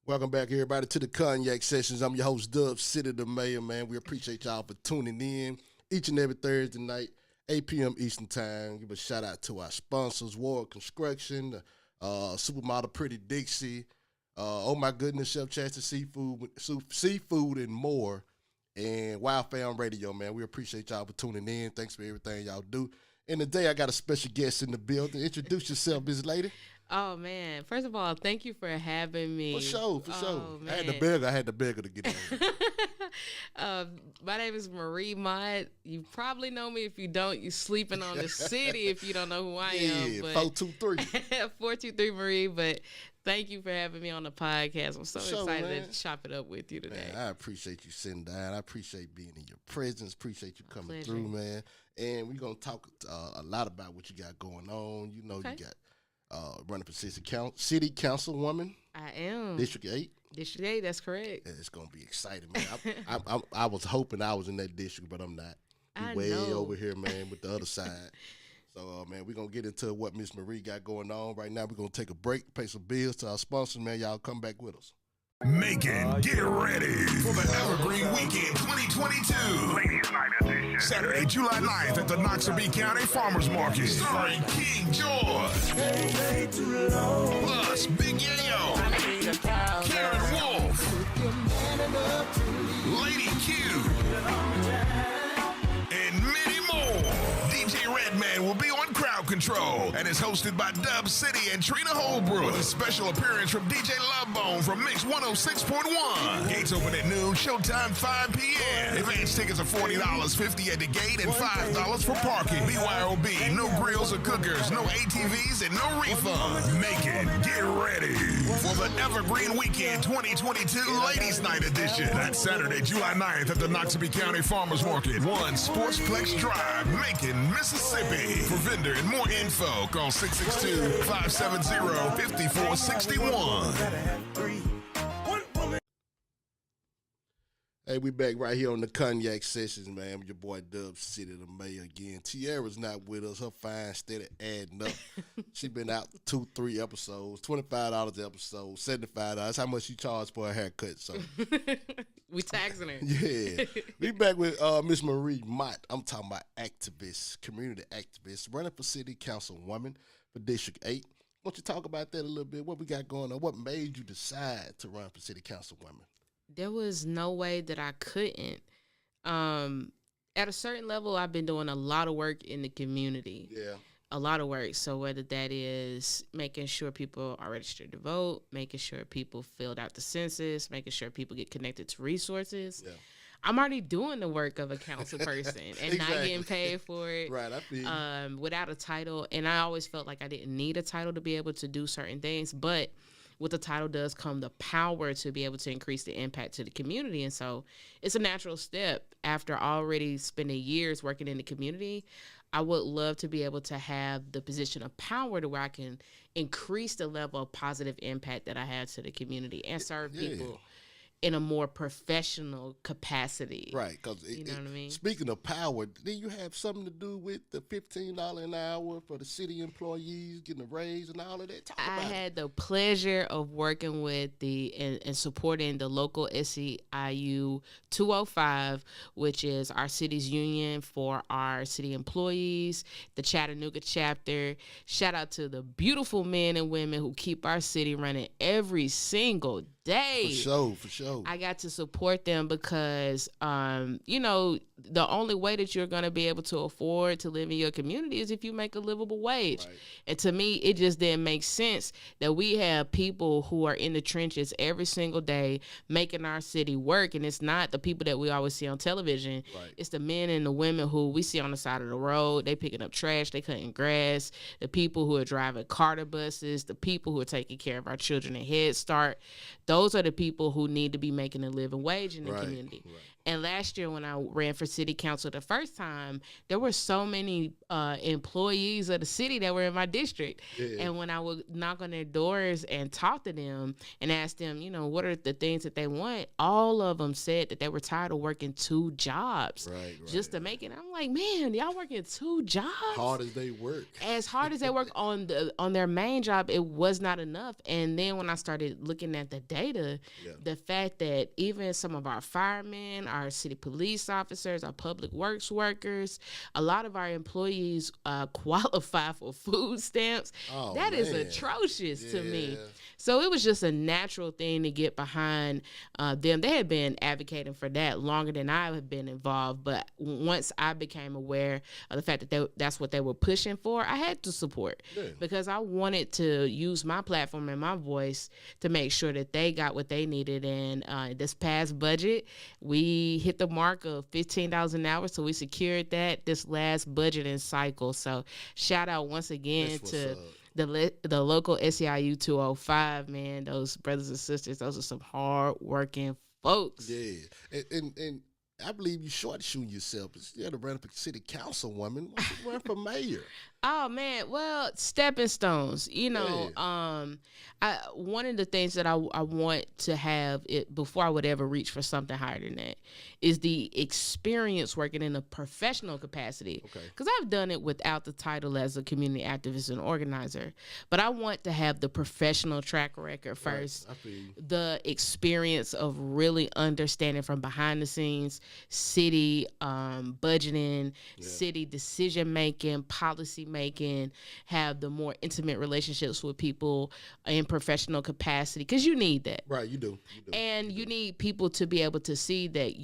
Welcome back, everybody, to the Cognac Sessions. I'm your host, Dub City, the Mayor, man. We appreciate y'all for tuning in each and every Thursday night, 8 p.m. Eastern Time. Give a shout out to our sponsors, Ward Construction, Supermodel Pretty Dixie, oh my goodness, Chef Chester Seafood and more, and Wild Fam Radio, man. We appreciate y'all for tuning in. Thanks for everything y'all do. And today I got a special guest in the building. Introduce yourself, Miss Lady. Oh, man. First of all, thank you for having me. For sure. Man. I had to beg her to get in. My name is Marie Mott. You probably know me. If you don't, you sleeping on the city if you don't know who I am. Yeah, 423. 423 Marie, but thank you for having me on the podcast. I'm so excited man. to chop it up with you today. Man, I appreciate you sitting down. I appreciate being in your presence. Appreciate you coming Pleasure. through, man. And we're going to talk a lot about what you got going on. You know, you got running for city councilwoman. I am. District 8. District 8, that's correct. Yeah, it's going to be exciting, man. I was hoping I was in that district, but I'm not. I way know. over here, man, with the other side. So, man, we're going to get into what Miss Marie got going on. Right now, we're going to take a break, pay some bills to our sponsors, man. Y'all come back with us. Macon, get ready for the Evergreen Weekend 2022. Ladies Night Edition. Saturday, July 9th at the Noxubee County Farmers Market. Starring King George. Plus, Big Yayo. Karen Wolf. Lady Q. And many more. DJ Redman will be on crowd control and is hosted by Dub City and Trina Holbrook with a special appearance from DJ Lovebone from Mix 106.1. Gates open at noon, showtime 5 p.m. Advance tickets are $40, $50 at the gate, and $5 for parking. BYOB, no grills or cookers, no ATVs, and no refund. Macon, get ready for the Evergreen Weekend 2022 Ladies Night Edition. That's Saturday, July 9th at the Noxubee County Farmers Market, 1 Sportsplex Drive, Macon, Mississippi. For vendor and more info, call 662-570-5461. Hey, we back right here on the Cognac Sessions, man. With your boy Dub City, the Mayor again. Tiara's not with us. Her fine steady adding up. She been out 2-3 episodes, $25 an episode, $75. That's how much she charged for a haircut. So We taxing her. yeah, we back with Miss Marie Mott. I'm talking about activist, community activist, running for city councilwoman for District 8. Why don't you talk about that a little bit? What we got going on? What made you decide to run for city councilwoman? There was no way that I couldn't. At a certain level, I've been doing a lot of work in the community. Yeah. A lot of work. So whether that is making sure people are registered to vote, making sure people filled out the census, making sure people get connected to resources. Yeah. I'm already doing the work of a council person and not getting paid for it. Right, I feel you. Without a title. And I always felt like I didn't need a title to be able to do certain things. But with the title does come the power to be able to increase the impact to the community. And so it's a natural step. After already spending years working in the community, I would love to be able to have the position of power to where I can increase the level of positive impact that I have to the community and serve people in a more professional capacity. Right, because you know what I mean? Speaking of power, did you have something to do with the $15 an hour for the city employees getting a raise and all of that? I had the pleasure of working with and supporting the local SEIU 205, which is our city's union for our city employees, the Chattanooga chapter. Shout out to the beautiful men and women who keep our city running every single day. For sure. I got to support them because, the only way that you're going to be able to afford to live in your community is if you make a livable wage. Right. And to me, it just didn't make sense that we have people who are in the trenches every single day making our city work. And it's not the people that we always see on television. Right. It's the men and the women who we see on the side of the road. They picking up trash, they cutting grass, the people who are driving Carter buses, the people who are taking care of our children in Head Start. Those are the people who need to be making a living wage in the community. Right. And last year when I ran for city council the first time, there were so many employees of the city that were in my district. Yeah. And when I would knock on their doors and talk to them and ask them, you know, what are the things that they want, all of them said that they were tired of working 2 jobs just to make it. I'm like, man, y'all working 2 jobs? Hard as they work. As hard as they work on their main job, it was not enough. And then when I started looking at the data, the fact that even some of our firemen, our city police officers, our public works workers, a lot of our employees qualify for food stamps. Oh, that is atrocious to me. So it was just a natural thing to get behind them. They had been advocating for that longer than I had been involved. But once I became aware of the fact that that's what they were pushing for, I had to support because I wanted to use my platform and my voice to make sure that they got what they needed. And this past budget, we hit the mark of $15 an hour, so we secured that this last budgeting cycle. So shout out once again to the local SEIU 205, man. Those brothers and sisters, those are some hard working folks. Yeah, and I believe you short shooting yourself. You're to run for city councilwoman. Why don't you run for mayor? Oh man, well, stepping stones. You know, one of the things that I want to have it before I would ever reach for something higher than that is the experience working in a professional capacity. Because I've done it without the title as a community activist and organizer, but I want to have the professional track record first. I feel you. The experience of really understanding from behind the scenes, city budgeting, city decision making, policy making, have the more intimate relationships with people in professional capacity, because you need that. Right, you do. And you need people to be able to see that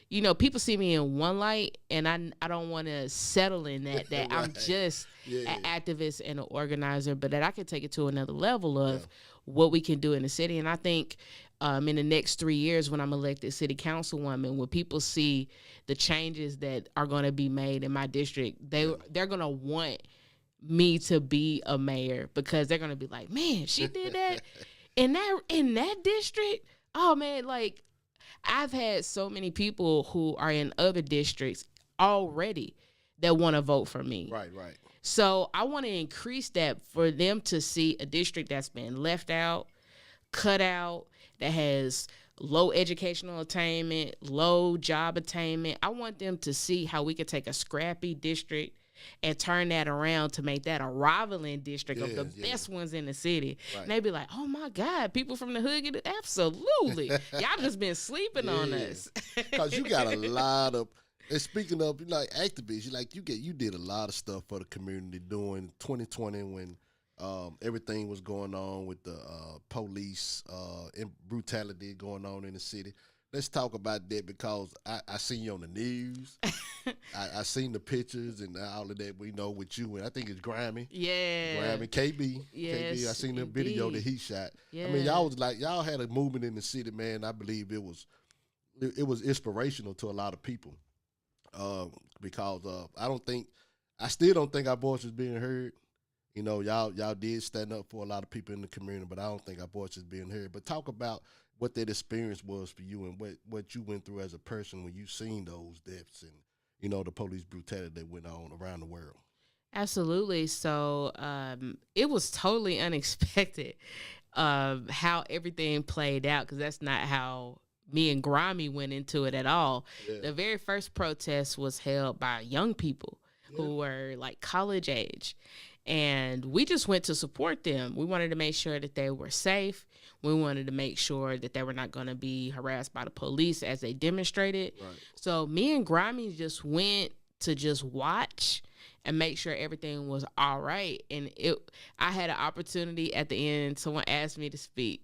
you know, people see me in one light, and I don't want to settle in that right. I'm just an activist and an organizer, but that I can take it to another level of what we can do in the city. And I think in the next 3 years, when I'm elected city councilwoman, when people see the changes that are going to be made in my district, they're going to want me to be a mayor, because they're going to be like, man, she did that in that district. Oh man, like, I've had so many people who are in other districts already that want to vote for me. Right. So I want to increase that for them to see a district that's been left out, cut out, that has low educational attainment, low job attainment. I want them to see how we could take a scrappy district and turn that around to make that a rivaling district of the best ones in the city. Right. And they be like, oh my God, people from the hood get it. Absolutely. Y'all just been sleeping on us. Because you got a lot of, and speaking of, like, activists, you did a lot of stuff for the community during 2020 when everything was going on with the police and brutality going on in the city. Let's talk about that, because I seen you on the news. I seen the pictures and all of that, we know, with you, and I think it's Grammy. Yeah. Grammy, KB. Yes, KB, I seen the indeed. video that he shot. Yeah. I mean, y'all had a movement in the city, man. I believe it was inspirational to a lot of people. Because I still don't think our voice is being heard. You know, y'all did stand up for a lot of people in the community, but I don't think our voice is being heard. But talk about what that experience was for you and what you went through as a person when you seen those deaths and, you know, the police brutality that went on around the world. Absolutely. So it was totally unexpected how everything played out, because that's not how me and Grammy went into it at all. Yeah. The very first protest was held by young people who were like college age. And we just went to support them. We wanted to make sure that they were safe. We wanted to make sure that they were not going to be harassed by the police as they demonstrated. Right. So me and Grammy just went to just watch and make sure everything was all right. And I had an opportunity at the end. Someone asked me to speak.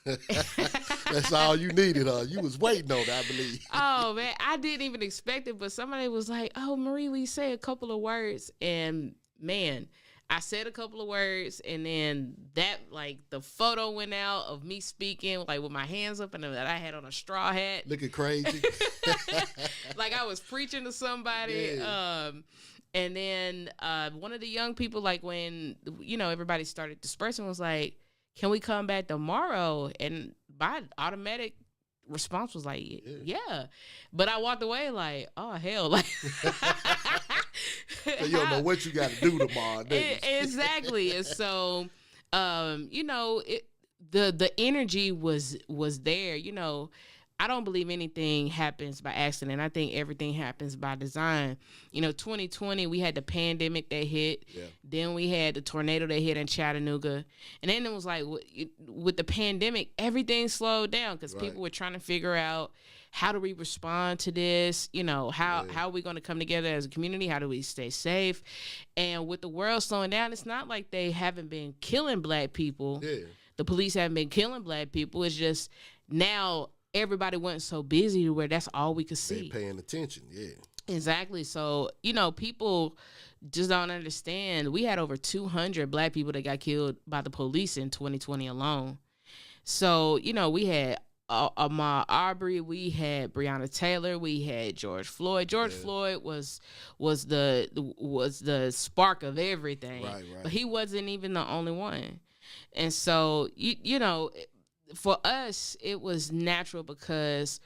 That's all you needed, huh? You was waiting on that, I believe. Oh, man, I didn't even expect it, but somebody was like, oh, Marie, will you say a couple of words? And, man, I said a couple of words, and then the photo went out of me speaking, like, with my hands up, and that I had on a straw hat. Looking crazy. Like I was preaching to somebody. Yeah. And then one of the young people, like, when, you know, everybody started dispersing, was like, can we come back tomorrow? And by automatic response was like, yeah. But I walked away like, oh, hell. Like, So you don't know what you got to do tomorrow. Exactly. And so, you know, the energy was there. You know, I don't believe anything happens by accident. I think everything happens by design. You know, 2020, we had the pandemic that hit. Yeah. Then we had the tornado that hit in Chattanooga. And then it was like, with the pandemic, everything slowed down because people were trying to figure out, how do we respond to this? You know, how are we going to come together as a community? How do we stay safe? And with the world slowing down, it's not like they haven't been killing black people. Yeah. The police haven't been killing black people. It's just now everybody wasn't so busy where that's all we could see. They paying attention, yeah. Exactly. So, you know, people just don't understand. We had over 200 black people that got killed by the police in 2020 alone. So, you know, we had Ahmaud Arbery, we had Breonna Taylor, we had George Floyd. George Floyd was the spark of everything. Right. But he wasn't even the only one. And so, you know, for us, it was natural because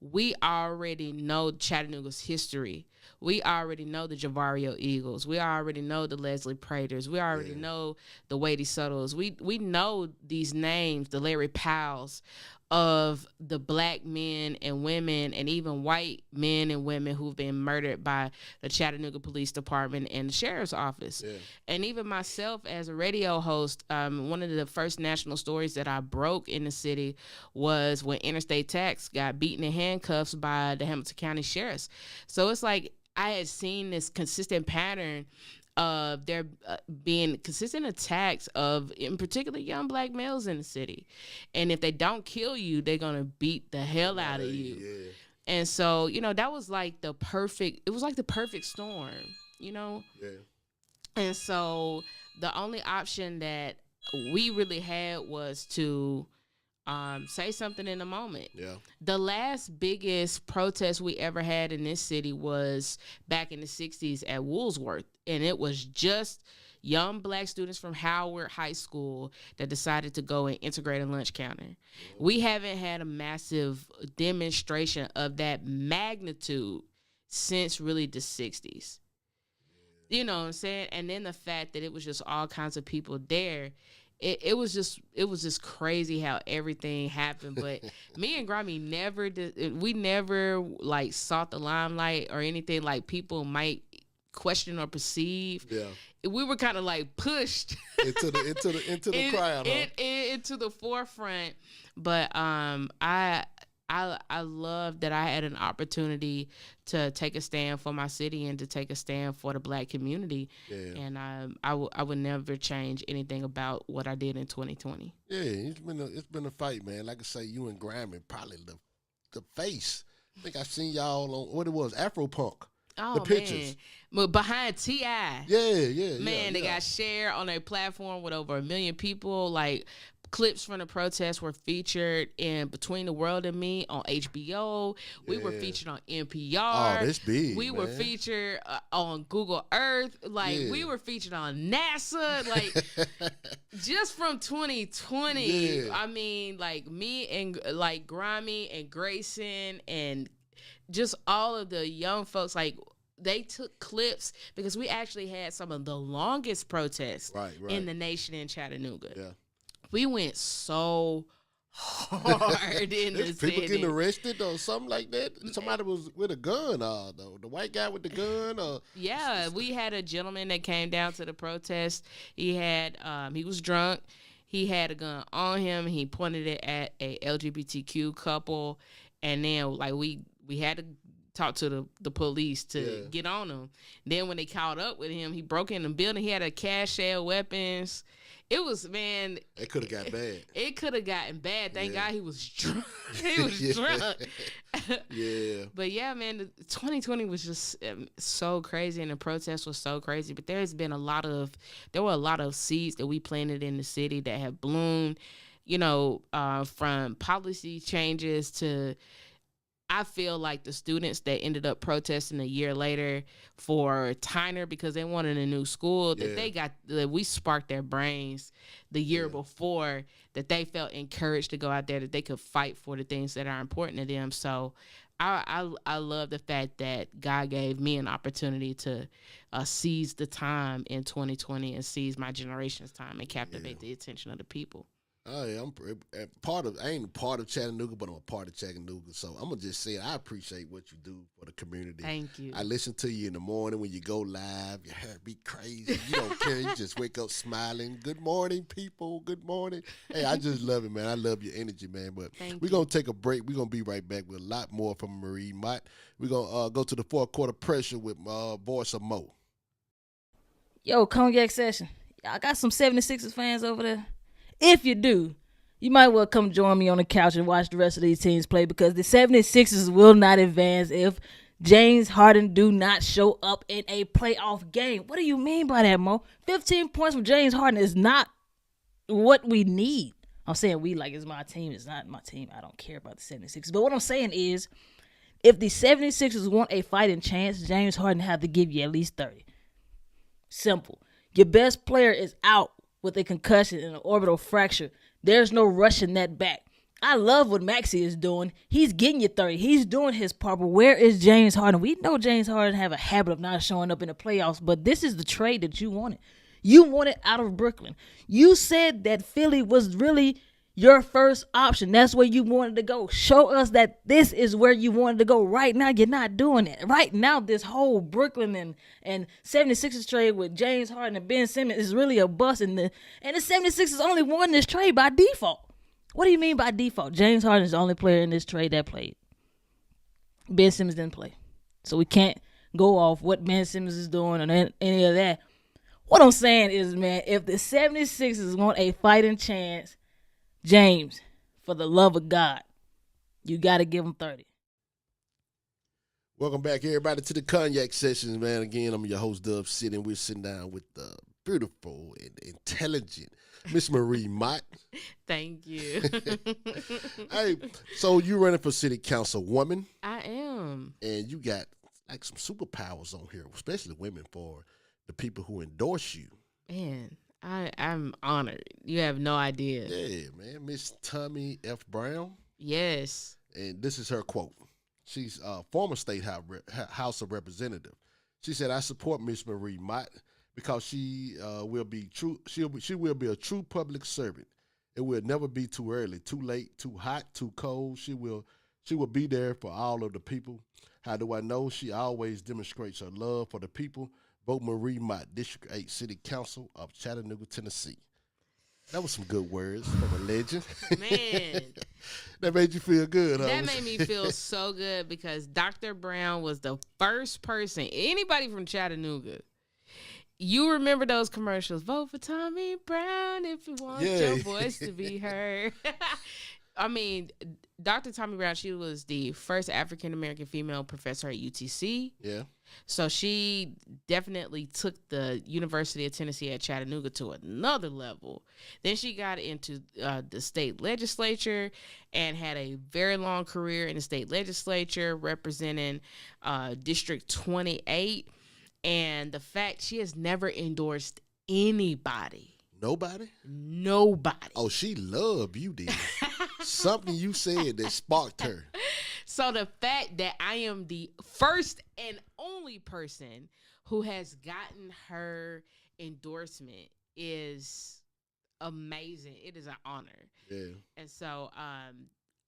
we already know Chattanooga's history. We already know the Javario Eagles. We already know the Leslie Praters. We already know the Wadey Suttles. We know these names, the Larry Powells, of the black men and women and even white men and women who've been murdered by the Chattanooga Police Department and the Sheriff's Office. Yeah. And even myself as a radio host, one of the first national stories that I broke in the city was when Interstate Tax got beaten in handcuffs by the Hamilton County Sheriffs. So it's like I had seen this consistent pattern of there being consistent attacks of, in particular, young black males in the city. And if they don't kill you, they're going to beat the hell out of you. Yeah. And so, you know, that was like the perfect storm, you know? Yeah. And so the only option that we really had was to say something in the moment. Yeah. The last biggest protest we ever had in this city was back in the 60s at Woolsworth. And it was just young black students from Howard High School that decided to go and integrate a lunch counter. We haven't had a massive demonstration of that magnitude since really the 60s. You know what I'm saying? And then the fact that it was just all kinds of people there. It was just crazy how everything happened. But me and Grammy never like sought the limelight or anything like people might question or perceive. Yeah. We were kind of like pushed into the crowd, into the forefront. But I love that I had an opportunity to take a stand for my city and to take a stand for the black community. Yeah. And I would never change anything about what I did in 2020. Yeah, it's been a fight, man. Like I say, you and Grammy probably the face. I think I seen y'all on what it was, Afropunk. Oh, the pictures. Man. Behind T.I. Yeah. Man, they got shared on their platform with over 1 million people. Like, clips from the protests were featured in Between the World and Me on HBO. We were featured on NPR. Oh, that's big. We were featured on Google Earth. Like, we were featured on NASA. Like, just from 2020. Yeah. I mean, like, me and, like, Grammy and Grayson and just all of the young folks, like, they took clips because we actually had some of the longest protests in the nation in Chattanooga. Yeah. We went so hard in the city. People getting arrested or something like that? Somebody was with a gun, though. The white guy with the gun? Yeah, we had a gentleman that came down to the protest. He was drunk. He had a gun on him. He pointed it at a LGBTQ couple. And then, like, we had to talk to the police to get on him. Then when they caught up with him, he broke in the building. He had a cache of weapons. It was, man. It could have got bad. It could have gotten bad. Thank God he was drunk. He was drunk. Yeah. But yeah, man, 2020 was just so crazy, and the protest was so crazy. But there were a lot of seeds that we planted in the city that have bloomed, you know, from policy changes to, I feel like the students that ended up protesting a year later for Tyner because they wanted a new school, that we sparked their brains the year before, that they felt encouraged to go out there, that they could fight for the things that are important to them. So I love the fact that God gave me an opportunity to seize the time in 2020 and seize my generation's time and captivate the attention of the people. Oh yeah, I ain't a part of Chattanooga, but I'm a part of Chattanooga. So I'm gonna just say I appreciate what you do for the community. Thank you. I listen to you in the morning when you go live. Your hair be crazy. You don't care. You just wake up smiling. Good morning, people. Good morning. Hey, I just love it, man. I love your energy, man. But we're gonna take a break. We're gonna be right back with a lot more from Marie Mott. We're gonna go to the fourth quarter pressure with voice of Mo. Yo, Cognac Session. Y'all got some 76ers fans over there? If you do, you might well come join me on the couch and watch the rest of these teams play, because the 76ers will not advance if James Harden do not show up in a playoff game. What do you mean by that, Mo? 15 points from James Harden is not what we need. I'm saying we like it's my team. It's not my team. I don't care about the 76ers. But what I'm saying is, if the 76ers want a fighting chance, James Harden have to give you at least 30. Simple. Your best player is out with a concussion and an orbital fracture. There's no rushing that back. I love what Maxey is doing. He's getting you 30. He's doing his part. But where is James Harden? We know James Harden have a habit of not showing up in the playoffs, but this is the trade that you wanted. You wanted out of Brooklyn. You said that Philly was really your first option. That's where you wanted to go. Show us that this is where you wanted to go. Right now, you're not doing it. Right now, this whole Brooklyn and 76ers trade with James Harden and Ben Simmons is really a bust. And the 76ers only won this trade by default. What do you mean by default? James Harden is the only player in this trade that played. Ben Simmons didn't play. So we can't go off what Ben Simmons is doing or any of that. What I'm saying is, man, if the 76ers want a fighting chance, James, for the love of God, you got to give him 30. Welcome back, everybody, to the Cognac Sessions, man. Again, I'm your host, Dub City, and we're sitting down with the beautiful and intelligent Miss Marie Mott. Thank you. Hey, so you running for city council woman. I am. And you got like some superpowers on here, especially women, for the people who endorse you. Man, I'm honored. You have no idea. Yeah, man. Miss Tommy F. Brown. Yes. And this is her quote. She's a former state House of Representative. She said, "I support Miss Marie Mott because she will be true. She will be a true public servant. It will never be too early, too late, too hot, too cold. She will be there for all of the people. How do I know? She always demonstrates her love for the people. Vote Marie Mott, District 8 City Council of Chattanooga, Tennessee." That was some good words from a legend. Man. That made you feel good, huh? That made me feel so good because Dr. Brown was the first person, anybody from Chattanooga. You remember those commercials? Vote for Tommy Brown if you want your voice to be heard. I mean, Dr. Tommy Brown, she was the first African-American female professor at UTC. Yeah. So she definitely took the University of Tennessee at Chattanooga to another level. Then she got into the state legislature and had a very long career in the state legislature representing District 28. And the fact she has never endorsed anybody. Nobody? Nobody. Oh, she loved you, then. Something you said that sparked her. So the fact that I am the first and only person who has gotten her endorsement is amazing. It is an honor. Yeah. And so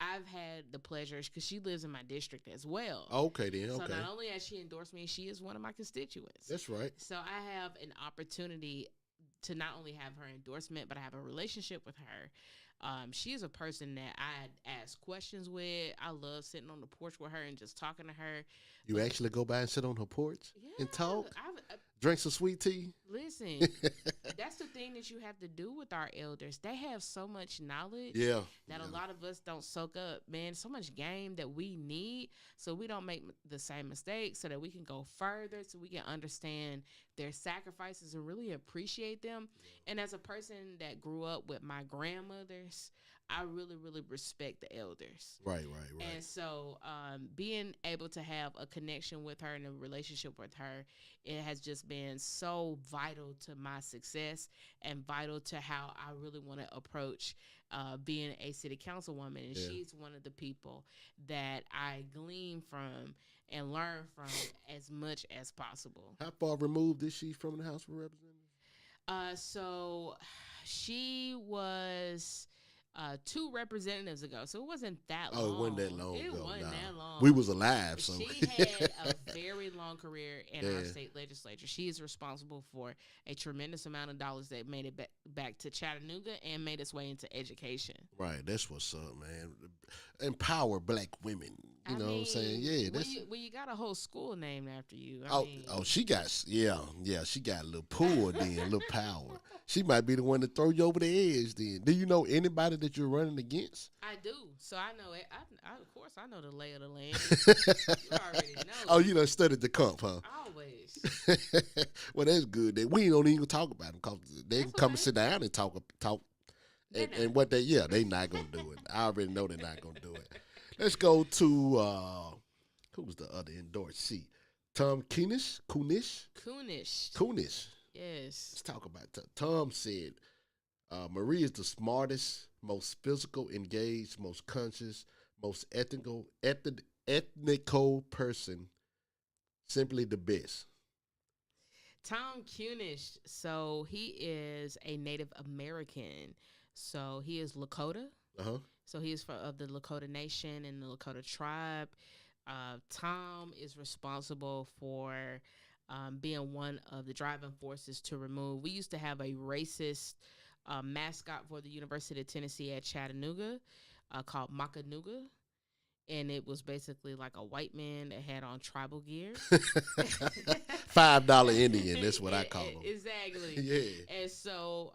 I've had the pleasure, because she lives in my district as well. Okay, then. So Okay. not only has she endorsed me, she is one of my constituents. That's right. So I have an opportunity to not only have her endorsement, but I have a relationship with her. She is a person that I ask questions with. I love sitting on the porch with her and just talking to her. You actually go by and sit on her porch and talk? I Drink some sweet tea? listen, that's the thing that you have to do with our elders. They have so much knowledge that a lot of us don't soak up. Man, so much game that we need so we don't make the same mistakes, so that we can go further, so we can understand their sacrifices and really appreciate them. And as a person that grew up with my grandmothers, I really, really respect the elders. Right. And so being able to have a connection with her and a relationship with her, it has just been so vital to my success and vital to how I really want to approach being a city councilwoman. And she's one of the people that I glean from and learn from as much as possible. How far removed is she from the House of Representatives? So she was 2 representatives ago, so it wasn't that long. Oh, it wasn't that long It ago. wasn't that long. We was alive, so. She had a very long career in our state legislature. She is responsible for a tremendous amount of dollars that made it back to Chattanooga and made its way into education. Right, that's what's up, man. Empower black women. You know what I'm saying? Yeah, that's when you got a whole school named after you. She got she got a little pull then, a little power. She might be the one to throw you over the edge then. Do you know anybody that you're running against? I do. So I know it. Of course, I know the lay of the land. You already know. Oh, you done studied the comp, huh? Always. Well, that's good. We don't even talk about them because they can come and sit down and talk. And what they not going to do it. I already know they're not going to do it. Let's go to, who's the other endorsee? Tom Kunish? Yes. Let's talk about that. Tom said, Marie is the smartest, most physical, engaged, most conscious, most ethnical person, simply the best. Tom Kunish, so he is a Native American. So he is Lakota. Uh-huh. So he is of the Lakota Nation and the Lakota tribe. Tom is responsible for being one of the driving forces to remove. We used to have a racist mascot for the University of Tennessee at Chattanooga called Macanuga. And it was basically like a white man that had on tribal gear. $5 Indian, that's what I call them. Exactly. Yeah. And so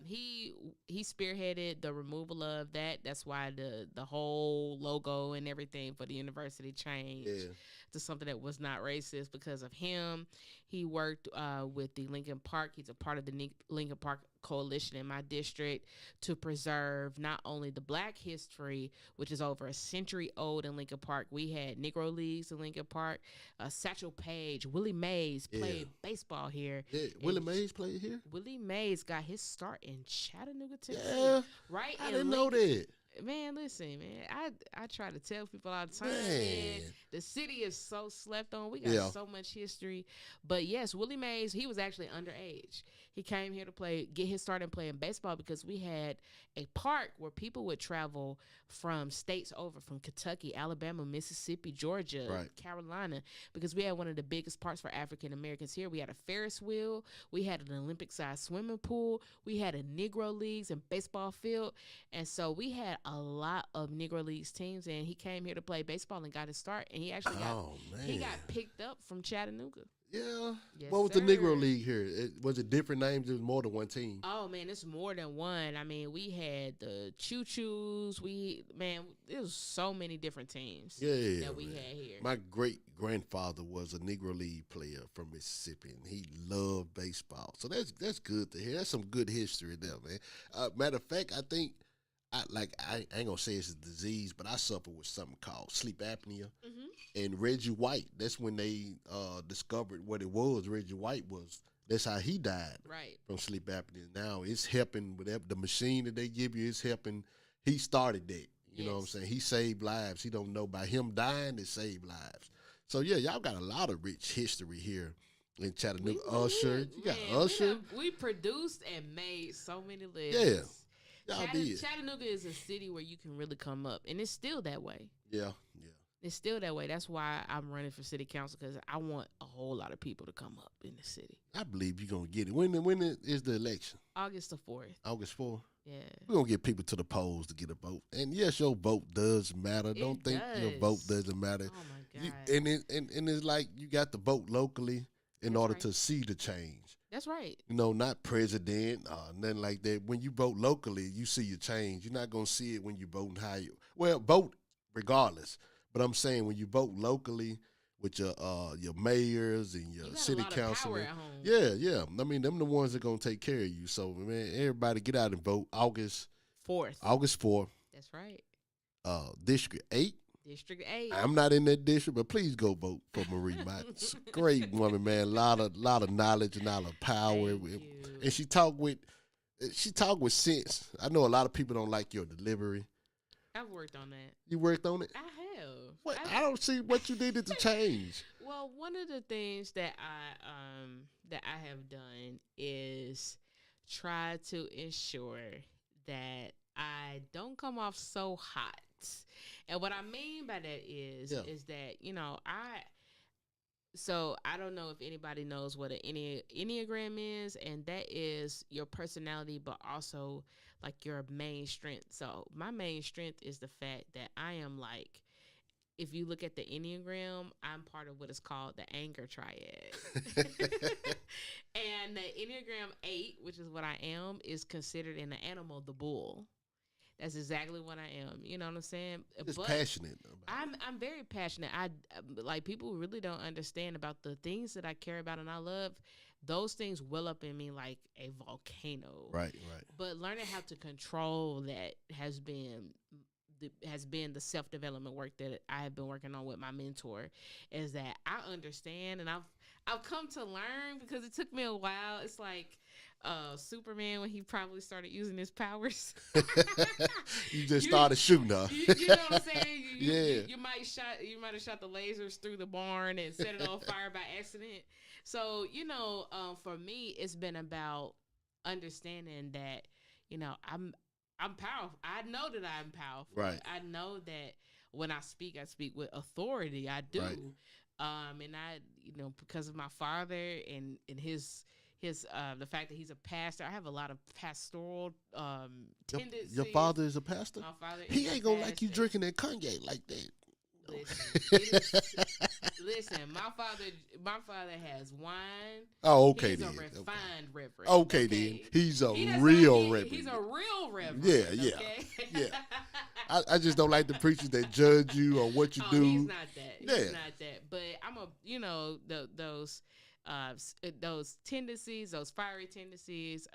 he spearheaded the removal of that. That's why the whole logo and everything for the university changed to something that was not racist because of him. He worked with the Lincoln Park. He's a part of the Lincoln Park Coalition in my district to preserve not only the Black history, which is over a century old in Lincoln Park. We had Negro Leagues in Lincoln Park. Satchel Paige, Willie Mays played baseball here. Yeah, Willie Mays played here? Willie Mays got his start in Chattanooga, Tennessee. Yeah, right? I didn't know that. Man, listen, man. I try to tell people all the time, man, the city is so slept on. We got so much history. But yes, Willie Mays, he was actually underage. He came here to get his start in playing baseball because we had a park where people would travel from states over, from Kentucky, Alabama, Mississippi, Georgia, Carolina, because we had one of the biggest parks for African Americans here. We had a Ferris wheel. We had an Olympic-sized swimming pool. We had a Negro Leagues and baseball field. And so we had a lot of Negro Leagues teams, and he came here to play baseball and got his start, and he actually got picked up from Chattanooga. Yeah. Yes, what was the Negro League here? Was it different names? There was more than one team. Oh man, it's more than one. I mean, we had the Choo Choos. There was so many different teams that we had here. My great grandfather was a Negro League player from Mississippi, and he loved baseball. So that's good to hear. That's some good history there, man. Matter of fact, I think. I ain't gonna say it's a disease, but I suffer with something called sleep apnea. Mm-hmm. And Reggie White, that's when they discovered what it was. Reggie White that's how he died from sleep apnea. Now it's helping whatever the machine that they give you is helping. He started that. You know what I'm saying? He saved lives. He don't know by him dying, it saved lives. So yeah, y'all got a lot of rich history here in Chattanooga. Usher, you got Usher. We produced and made so many lives. Yeah. Chattanooga is a city where you can really come up, and it's still that way. Yeah. It's still that way. That's why I'm running for city council, because I want a whole lot of people to come up in the city. I believe you're going to get it. When is the election? August the 4th. August 4th? Yeah. We're going to get people to the polls to get a vote. And yes, your vote does matter. Don't think your vote doesn't matter. Oh, my God. And it's like you got to vote locally in order to see the change. That's right. You know, not president, nothing like that. When you vote locally, you see your change. You're not going to see it when you vote higher. Well, vote regardless. But I'm saying when you vote locally with your mayors and your city councilmen. Yeah. I mean, them the ones that going to take care of you. So, man, everybody get out and vote August 4th. That's right. District 8. District 8. I'm not in that district, but please go vote for Marie Mott. Great woman, man. A lot of knowledge and a lot of power. Thank you. And she talk with sense. I know a lot of people don't like your delivery. I've worked on that. You worked on it? I have. What? I don't see what you needed to change. Well, one of the things that I have done is try to ensure that I don't come off so hot. And what I mean by that is that, so I don't know if anybody knows what an Enneagram is, and that is your personality, but also like your main strength. So my main strength is the fact that I am like, if you look at the Enneagram, I'm part of what is called the anger triad. And the Enneagram 8, which is what I am, is considered in the animal the bull. That's exactly what I am. You know what I'm saying? Just passionate. I'm very passionate. I like, people really don't understand about the things that I care about and I love. Those things well up in me like a volcano. Right. But learning how to control that has been the self-development work that I have been working on with my mentor. Is that I understand, and I've come to learn, because it took me a while. It's like Superman when he probably started using his powers. You just started shooting her. You know what I'm saying? You might have shot the lasers through the barn and set it on fire by accident. So, for me, it's been about understanding that, I'm powerful. I know that I'm powerful. Right. I know that when I speak with authority. I do. Right. And I, because of my father and his the fact that he's a pastor, I have a lot of pastoral tendencies. Your father is a pastor? My father is He ain't gonna pastor. like you drinking that cognac like that. Listen, my father has wine. Oh, okay. He's then. a refined reverend. Okay, then. He's a real reverend. He's a real reverend. Yeah. Okay? Yeah. I just don't like the preachers that judge you or what you do. He's not that. He's not that. But I'm those tendencies, those fiery tendencies,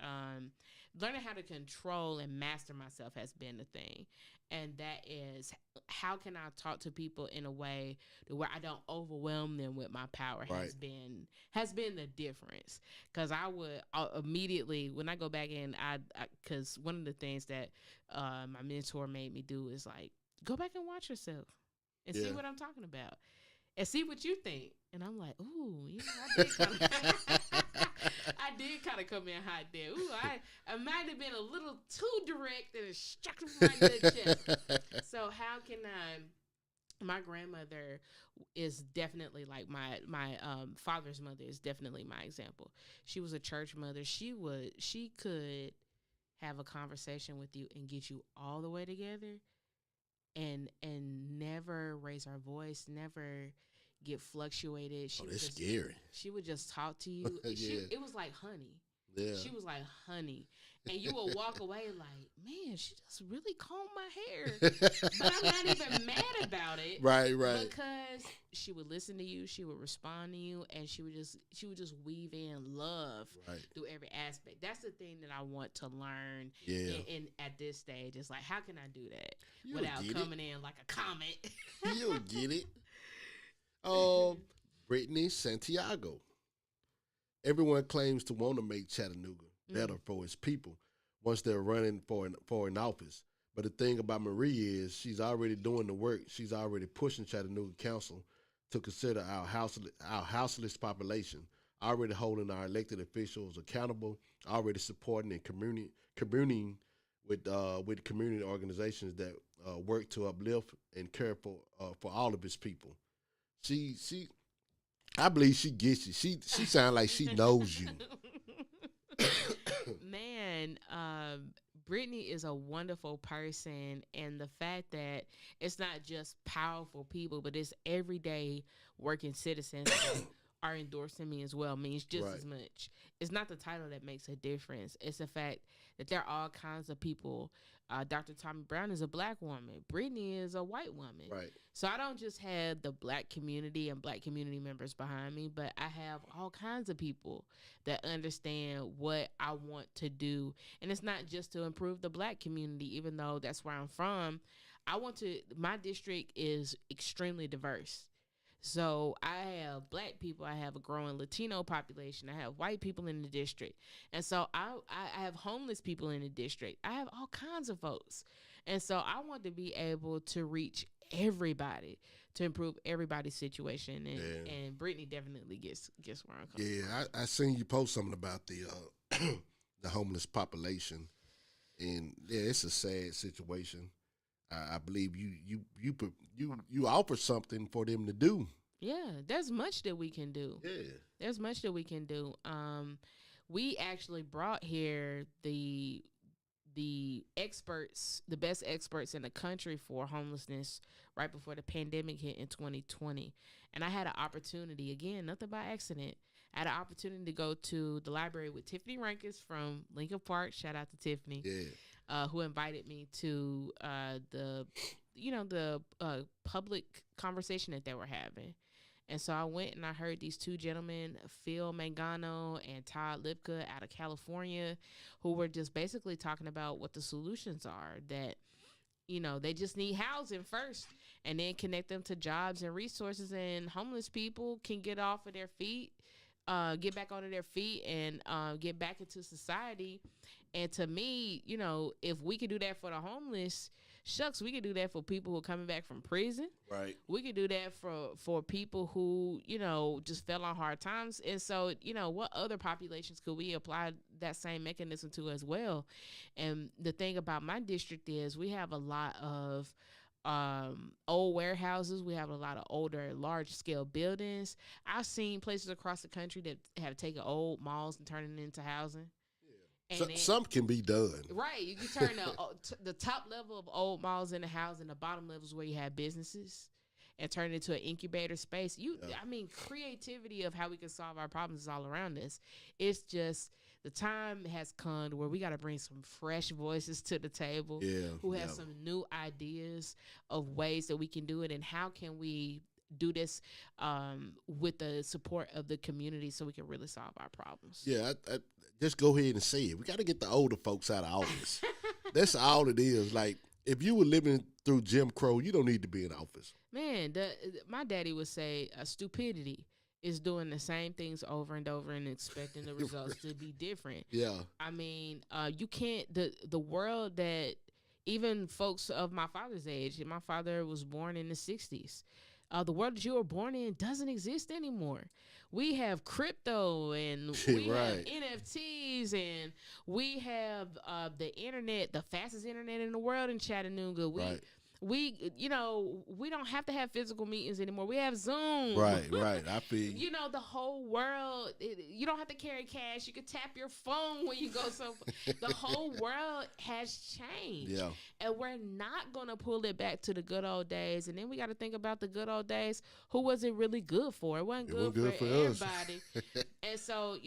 learning how to control and master myself has been the thing. And that is, how can I talk to people in a way to where I don't overwhelm them with my power has been the difference. Because I would immediately, when I go back in, because one of the things that my mentor made me do is like, go back and watch yourself and see what I'm talking about and see what you think. And I'm like, ooh, I did kind of come in hot there. Ooh, I might have been a little too direct and it struck me right in the chest. So how can my grandmother is definitely like my father's mother is definitely my example. She was a church mother. She could have a conversation with you and get you all the way together and never raise her voice, never get fluctuated. That's scary. She would just talk to you. It was like honey. Yeah. She was like honey. And you would walk away like, man, she just really combed my hair. But I'm not even mad about it. Right. Because she would listen to you, she would respond to you, and she would just weave in love through every aspect. That's the thing that I want to learn in at this stage. It's like, how can I do that without coming in like a comet? You'll get it. Brittany Santiago. Everyone claims to want to make Chattanooga better for its people once they're running for an office. But the thing about Marie is she's already doing the work. She's already pushing Chattanooga Council to consider our houseless population, already holding our elected officials accountable, already supporting and communing with community organizations that work to uplift and care for all of its people. I believe she gets you. She sounds like she knows you. Man, Brittany is a wonderful person, and the fact that it's not just powerful people, but it's everyday working citizens that are endorsing me as well means just Right. as much. It's not the title that makes a difference. It's the fact that there are all kinds of people. Dr. Tommy Brown is a black woman. Brittany is a white woman. Right. So I don't just have the black community and black community members behind me, but I have all kinds of people that understand what I want to do. And it's not just to improve the black community, even though that's where I'm from. My district is extremely diverse. So I have black people, I have a growing Latino population, I have white people in the district. And so I have homeless people in the district. I have all kinds of folks. And so I want to be able to reach everybody to improve everybody's situation. And Brittany definitely gets where I'm coming from. Yeah, I seen you post something about the the homeless population. And yeah, it's a sad situation. I believe you offer something for them to do. Yeah, there's much that we can do. Yeah. There's much that we can do. We actually brought here the experts, the best experts in the country for homelessness right before the pandemic hit in 2020. And I had an opportunity, again, nothing by accident. I had an opportunity to go to the library with Tiffany Rankins from Lincoln Park. Shout out to Tiffany. Yeah. Who invited me to the public conversation that they were having. And so I went and I heard these two gentlemen, Phil Mangano and Todd Lipka out of California, who were just basically talking about what the solutions are, that, they just need housing first and then connect them to jobs and resources, and homeless people can get off of their feet, get back onto their feet and get back into society. And to me, if we could do that for the homeless, shucks, we could do that for people who are coming back from prison. Right. We could do that for people who, just fell on hard times. And so, what other populations could we apply that same mechanism to as well? And the thing about my district is we have a lot of old warehouses. We have a lot of older, large scale buildings. I've seen places across the country that have taken old malls and turned it into housing. And some can be done. Right. You can turn the top level of old malls into housing, the bottom levels where you have businesses, and turn it into an incubator space. Creativity of how we can solve our problems is all around us. It's just the time has come where we got to bring some fresh voices to the table who have some new ideas of ways that we can do it, and how can we do this with the support of the community so we can really solve our problems. Yeah, I just go ahead and say it. We got to get the older folks out of office. That's all it is. Like, if you were living through Jim Crow, you don't need to be in office. Man, my daddy would say stupidity is doing the same things over and over and expecting the results to be different. Yeah. I mean, you can't, the world that even folks of my father's age, my father was born in the 60s. The world that you were born in doesn't exist anymore. We have crypto, and we have NFTs, and we have the internet, the fastest internet in the world in Chattanooga. We don't have to have physical meetings anymore. We have Zoom. Right. I feel the whole world. You don't have to carry cash. You can tap your phone when you go somewhere. The whole world has changed. Yeah. And we're not going to pull it back to the good old days. And then we got to think about the good old days. Who was it really good for? It wasn't good for everybody. And so,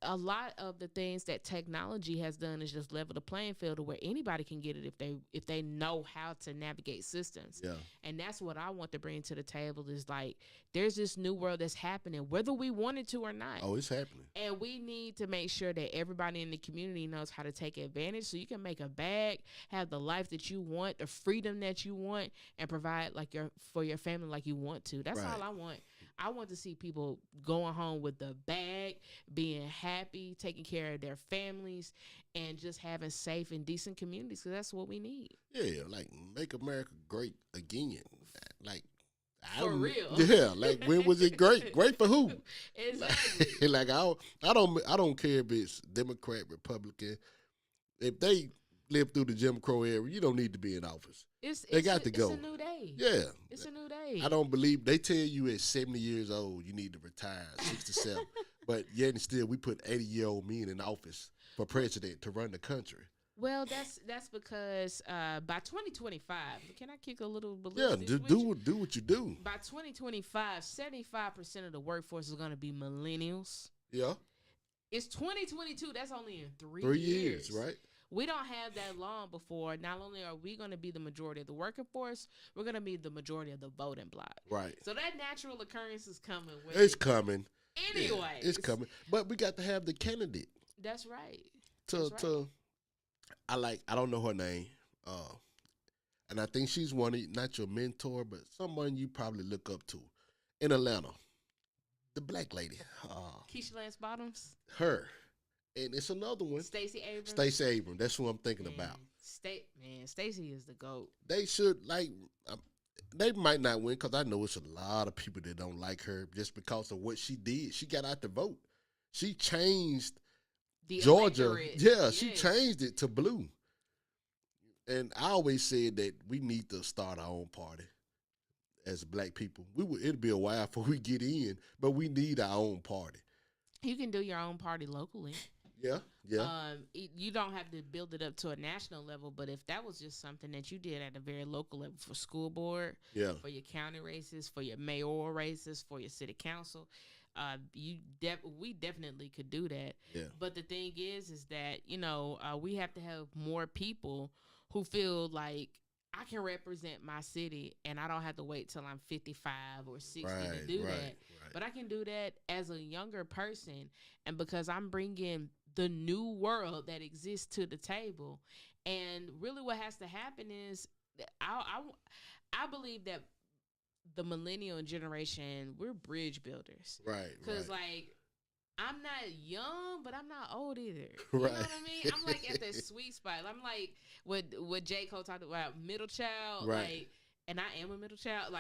a lot of the things that technology has done is just level the playing field to where anybody can get it if they know how to navigate systems. Yeah. And that's what I want to bring to the table is like, there's this new world that's happening, whether we want it to or not. Oh, it's happening. And we need to make sure that everybody in the community knows how to take advantage so you can make a bag, have the life that you want, the freedom that you want, and provide for your family like you want to. That's all I want. I want to see people going home with the bag, being happy, taking care of their families, and just having safe and decent communities, because that's what we need. Yeah, like make America great again. Like, for real. Yeah, like when was it great? Great for who? Exactly. Like I don't care if it's Democrat, Republican. If they live through the Jim Crow era, you don't need to be in office. They got to go. It's a new day. Yeah. It's a new day. I don't believe they tell you at 70 years old you need to retire, 67. But yet and still we put 80-year-old men in office for president to run the country. Well, that's because by 2025, can I kick a little Yeah, ballistic switch? do what you do. By 2025, 75% of the workforce is going to be millennials. Yeah, It's 2022. That's only in 3 years, right? We don't have that long before not only are we going to be the majority of the working force, we're going to be the majority of the voting bloc. Right. So that natural occurrence is coming. It's coming. Anyway, it's coming. But we got to have the candidate. That's right. To I don't know her name. And I think she's one of, not your mentor, but someone you probably look up to in Atlanta. The black lady. Keisha Lance Bottoms. Her. And it's another one. Stacey Abrams. Stacey Abrams. That's who I'm thinking about. Stacey is the GOAT. They should, they might not win because I know it's a lot of people that don't like her just because of what she did. She got out the vote. She changed The Georgia. electorate. Yeah, she changed it to blue. And I always said that we need to start our own party as black people. It'll be a while before we get in, but we need our own party. You can do your own party locally. Yeah. You don't have to build it up to a national level, but if that was just something that you did at a very local level for school board, for your county races, for your mayoral races, for your city council, we definitely could do that. Yeah. But the thing is that we have to have more people who feel like I can represent my city and I don't have to wait till I'm 55 or 60 to do that. Right. But I can do that as a younger person, and because I'm bringing the new world that exists to the table. And really what has to happen is I believe that the millennial generation, we're bridge builders. Right. Because I'm not young, but I'm not old either. Right. You know what I mean? I'm like at that sweet spot. I'm like what J. Cole talked about, middle child. Right. And I am a middle child.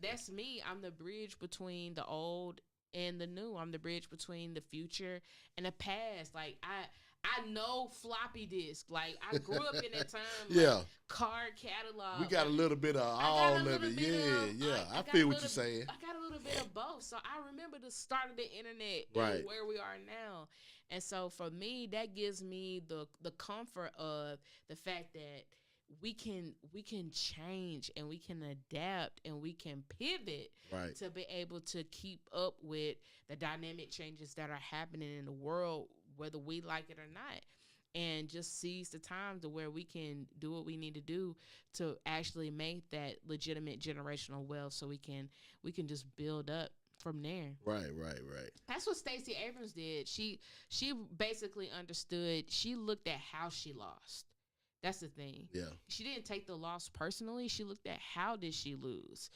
That's me. I'm the bridge between the old and the new. I'm the bridge between the future and the past. I know floppy disk. I grew up in that time. Card catalog. We got a little bit of all of it. Yeah. I feel what you're saying. I got a little bit of both. So I remember the start of the internet and where we are now. And so for me, that gives me the comfort of the fact that we can change and we can adapt and we can pivot to be able to keep up with the dynamic changes that are happening in the world, whether we like it or not, and just seize the time to where we can do what we need to do to actually make that legitimate generational wealth so we can just build up from there. Right. That's what Stacey Abrams did. She basically understood. She looked at how she lost. That's the thing. Yeah. She didn't take the loss personally. She looked at how did she lose.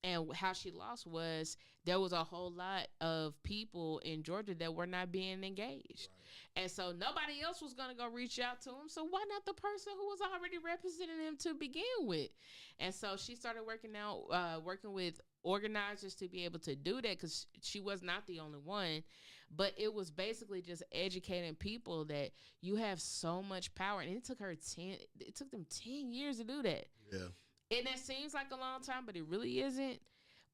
And how she lost was there was a whole lot of people in Georgia that were not being engaged. Right. And so nobody else was going to go reach out to him. So why not the person who was already representing him to begin with? And so she started working with organizers to be able to do that, because she was not the only one. But it was basically just educating people that you have so much power. And it took them 10 years to do that. Yeah. And that seems like a long time, but it really isn't.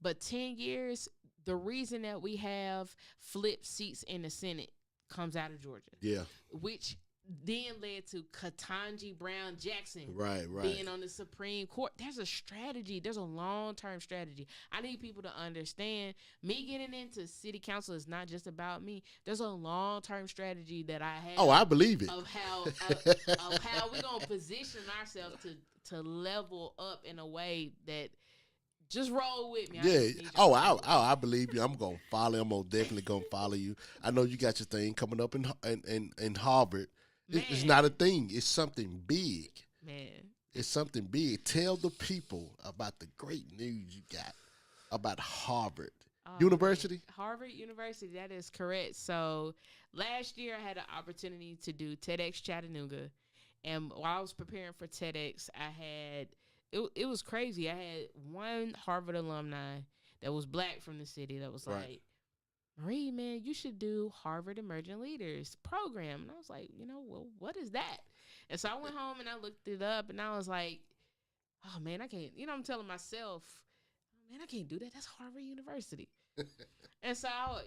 But 10 years, the reason that we have flipped seats in the Senate comes out of Georgia. Yeah. Which then led to Ketanji Brown Jackson right. being on the Supreme Court. There's a strategy. There's a long-term strategy. I need people to understand me getting into city council is not just about me. There's a long-term strategy that I have. Oh, I believe it. Of how we're going to position ourselves to level up in a way that just roll with me. Yeah. I believe you. I'm going to follow. I'm definitely going to follow you. I know you got your thing coming up in Harvard. It's not a thing. It's something big. Man. It's something big. Tell the people about the great news you got about Harvard University. Man. Harvard University, that is correct. So last year I had an opportunity to do TEDx Chattanooga. And while I was preparing for TEDx, it was crazy. I had one Harvard alumni that was black from the city that was like, Marie, man, you should do Harvard Emerging Leaders program. And I was like, well, what is that? And so I went home and I looked it up and I was like, oh, man, I can't. I'm telling myself, oh, man, I can't do that. That's Harvard University. And so, I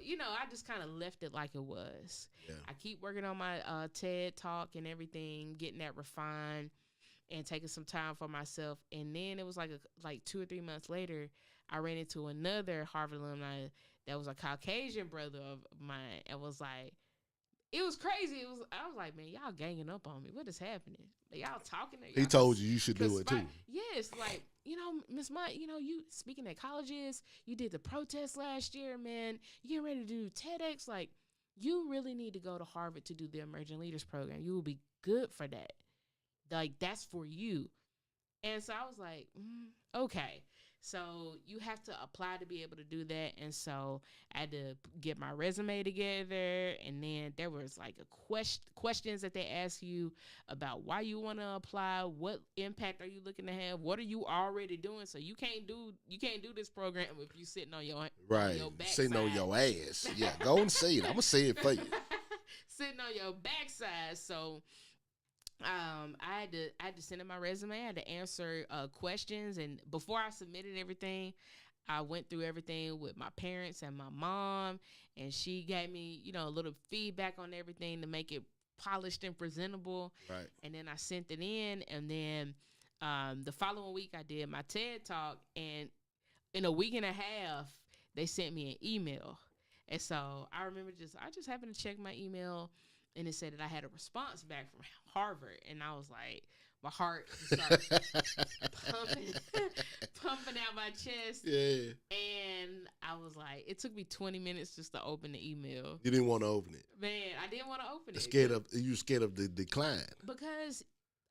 just kind of left it like it was. Yeah. I keep working on my TED Talk and everything, getting that refined and taking some time for myself. And then it was like 2 or 3 months later, I ran into another Harvard alumni that was a Caucasian brother of mine. And was like, it was crazy. I was like, man, y'all ganging up on me. What is happening? Like, y'all talking. He told you should do it too. Yes, like, Miss Mott, you speaking at colleges, you did the protest last year, man. You getting ready to do TEDx. Like, you really need to go to Harvard to do the Emerging Leaders Program. You will be good for that. Like, that's for you. And so I was like, okay. So you have to apply to be able to do that. And so I had to get my resume together. And then there was like questions that they ask you about why you want to apply. What impact are you looking to have? What are you already doing? So you can't do this program if you sitting on your backside. Sitting on your ass. Yeah, go and say it. I'm gonna say it for you. Sitting on your backside. So I had to send in my resume. I had to answer questions, and before I submitted everything, I went through everything with my parents and my mom, and she gave me, a little feedback on everything to make it polished and presentable. Right. And then I sent it in, and then the following week I did my TED Talk, and in a week and a half they sent me an email, and so I remember I just happened to check my email. And it said that I had a response back from Harvard. And I was like, my heart started pumping out my chest. Yeah. And I was like, it took me 20 minutes just to open the email. You didn't want to open it. Man, I didn't want to open it. You were scared of the decline. Because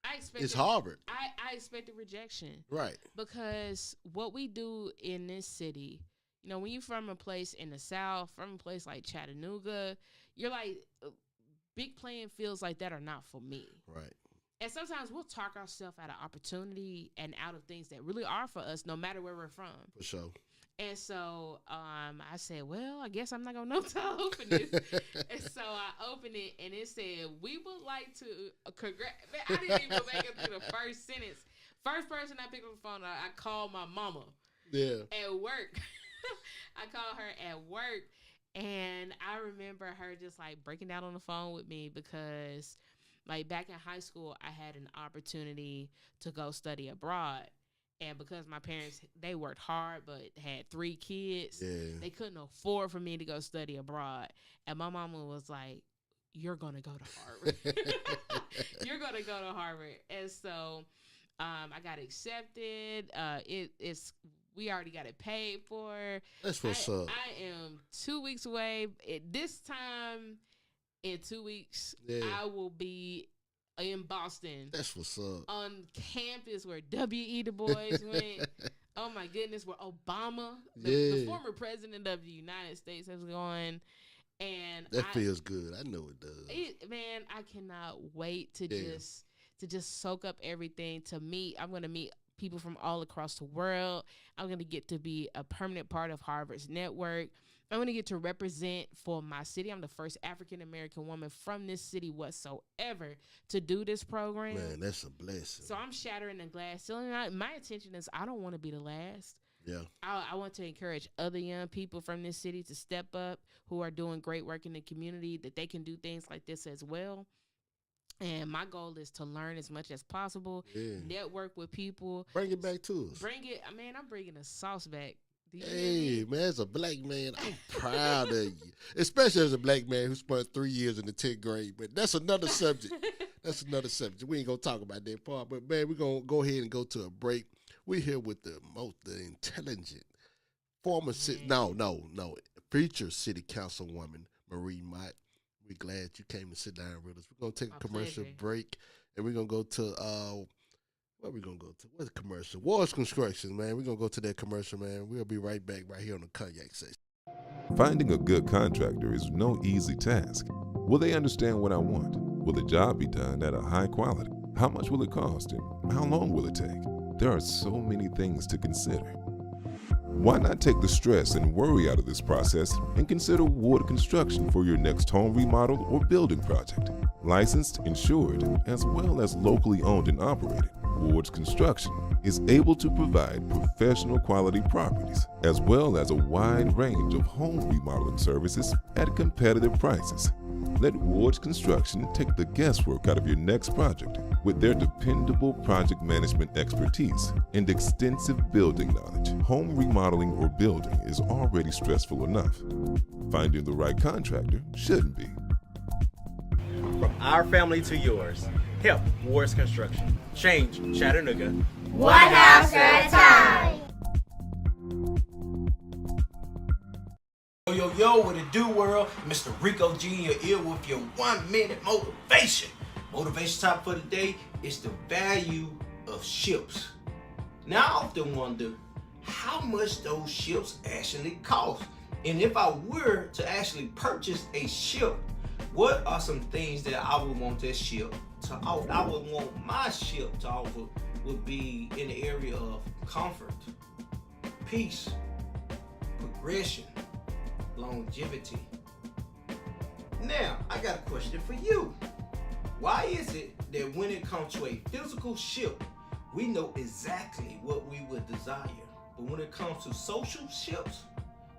I expected. It's Harvard. I expected rejection. Right. Because what we do in this city, when you're from a place in the South, from a place like Chattanooga, you're like, big playing fields like that are not for me. Right. And sometimes we'll talk ourselves out of opportunity and out of things that really are for us, no matter where we're from. For sure. And so I said, well, I guess I'm not going to know until I open this. And so I opened it, and it said, we would like to I didn't even make it through the first sentence. First person I picked up the phone, I called my mama. Yeah. At work. I called her at work. And I remember her just like breaking down on the phone with me because like back in high school, I had an opportunity to go study abroad. And because my parents, they worked hard but had 3 kids, they couldn't afford for me to go study abroad. And my mama was like, you're going to go to Harvard. You're going to go to Harvard. And so I got accepted. We already got it paid for. That's what's up. I am 2 weeks away. This time, in 2 weeks, I will be in Boston. That's what's up. On campus where W.E. Du Bois went. Oh, my goodness, where Obama, the former president of the United States, is going. And that feels good. I know it does. Man, I cannot wait to just soak up everything, to meet. I'm going to meet people from all across the world. I'm going to get to be a permanent part of Harvard's network. I'm going to get to represent for my city. I'm the first African-American woman from this city whatsoever to do this program. Man, that's a blessing. So I'm shattering the glass ceiling. My intention is I don't want to be the last. Yeah. I want to encourage other young people from this city to step up who are doing great work in the community, that they can do things like this as well. And my goal is to learn as much as possible, network with people. Bring it back to us. Man, I'm bringing the sauce back. Hey, man, as a black man, I'm proud of you. Especially as a black man who spent 3 years in the 10th grade. But that's another subject. We ain't going to talk about that part. But, man, we're going to go ahead and go to a break. We're here with the intelligent former future city councilwoman, Marie Mott. We're glad you came and sit down with us. We're going to take a commercial break, and we're going to go to, where we going to go to? What's the commercial? Wars Construction, man. We're going to go to that commercial, man. We'll be right back right here on the Cognac Sessions. Finding a good contractor is no easy task. Will they understand what I want? Will the job be done at a high quality? How much will it cost, and how long will it take? There are so many things to consider. Why not take the stress and worry out of this process and consider Ward Construction for your next home remodel or building project? Licensed, insured, as well as locally owned and operated, Ward's Construction is able to provide professional quality properties as well as a wide range of home remodeling services at competitive prices. Let Ward's Construction take the guesswork out of your next project with their dependable project management expertise and extensive building knowledge. Home remodeling or building is already stressful enough. Finding the right contractor shouldn't be. From our family to yours, help Ward's Construction. Change Chattanooga. One house at a time. Yo, what it do, world? Mr. Rico G in your ear with your 1 minute motivation. Motivation topic for the day is the value of ships. Now, I often wonder how much those ships actually cost. And if I were to actually purchase a ship, what are some things that I would want this ship to offer? I would want my ship to offer would be in the area of comfort, peace, progression, longevity. Now, I got a question for you. Why is it that when it comes to a physical ship, we know exactly what we would desire, but when it comes to social ships,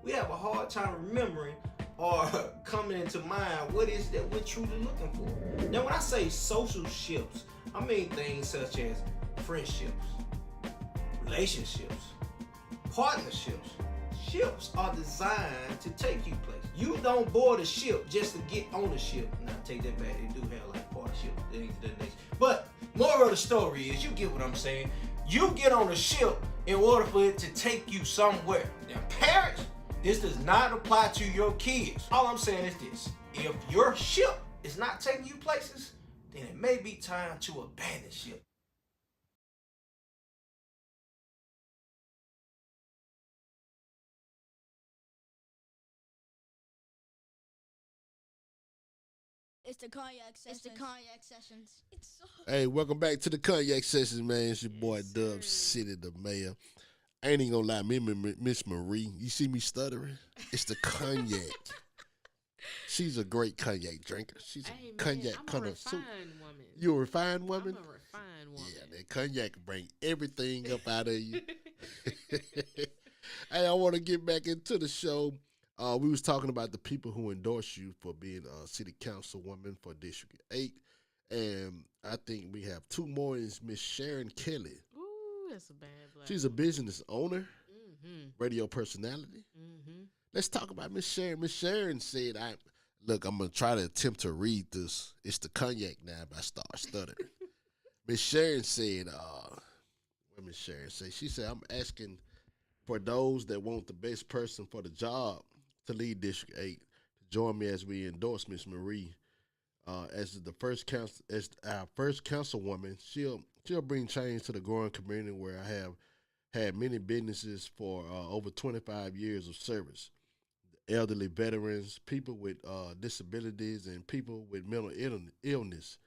we have a hard time remembering or coming into mind what is that we're truly looking for? Now, when I say social ships, I mean things such as friendships, relationships, partnerships. Ships are designed to take you places. You don't board a ship just to get on a ship. Now, take that back. They do have like partnership things to the next. But moral of the story is, you get what I'm saying. You get on a ship in order for it to take you somewhere. Now, parents, this does not apply to your kids. All I'm saying is this: if your ship is not taking you places, then it may be time to abandon ship. It's the Cognac Sessions. It's so Hey, welcome back to the Cognac Sessions, man. It's your boy Dub City, the mayor. I ain't even gonna lie, me and Miss Marie, you see me stuttering? It's the cognac. She's a great cognac drinker. She's a cognac I'm a connoisseur. refined woman. You a refined woman? I'm a refined woman. Yeah, that cognac can bring everything up out of you. Hey, I want to get back into the show. We was talking about the people who endorse you for being a city councilwoman for District 8. And I think we have two more. Is Miss Sharon Kelly. Ooh, that's a bad black. She's a business owner, Mm-hmm. radio personality. Mm-hmm. Let's talk about Miss Sharon. Miss Sharon said, I'm going to try to attempt to read this. It's the cognac now, but I start stuttering. Miss Sharon said, what Miss Sharon say? She said, I'm asking for those that want the best person for the job to lead District 8 to join me as we endorse Miss Marie as our first councilwoman. She'll bring change to the growing community where I have had many businesses for over 25 years of service. Elderly veterans, people with disabilities, and people with mental illness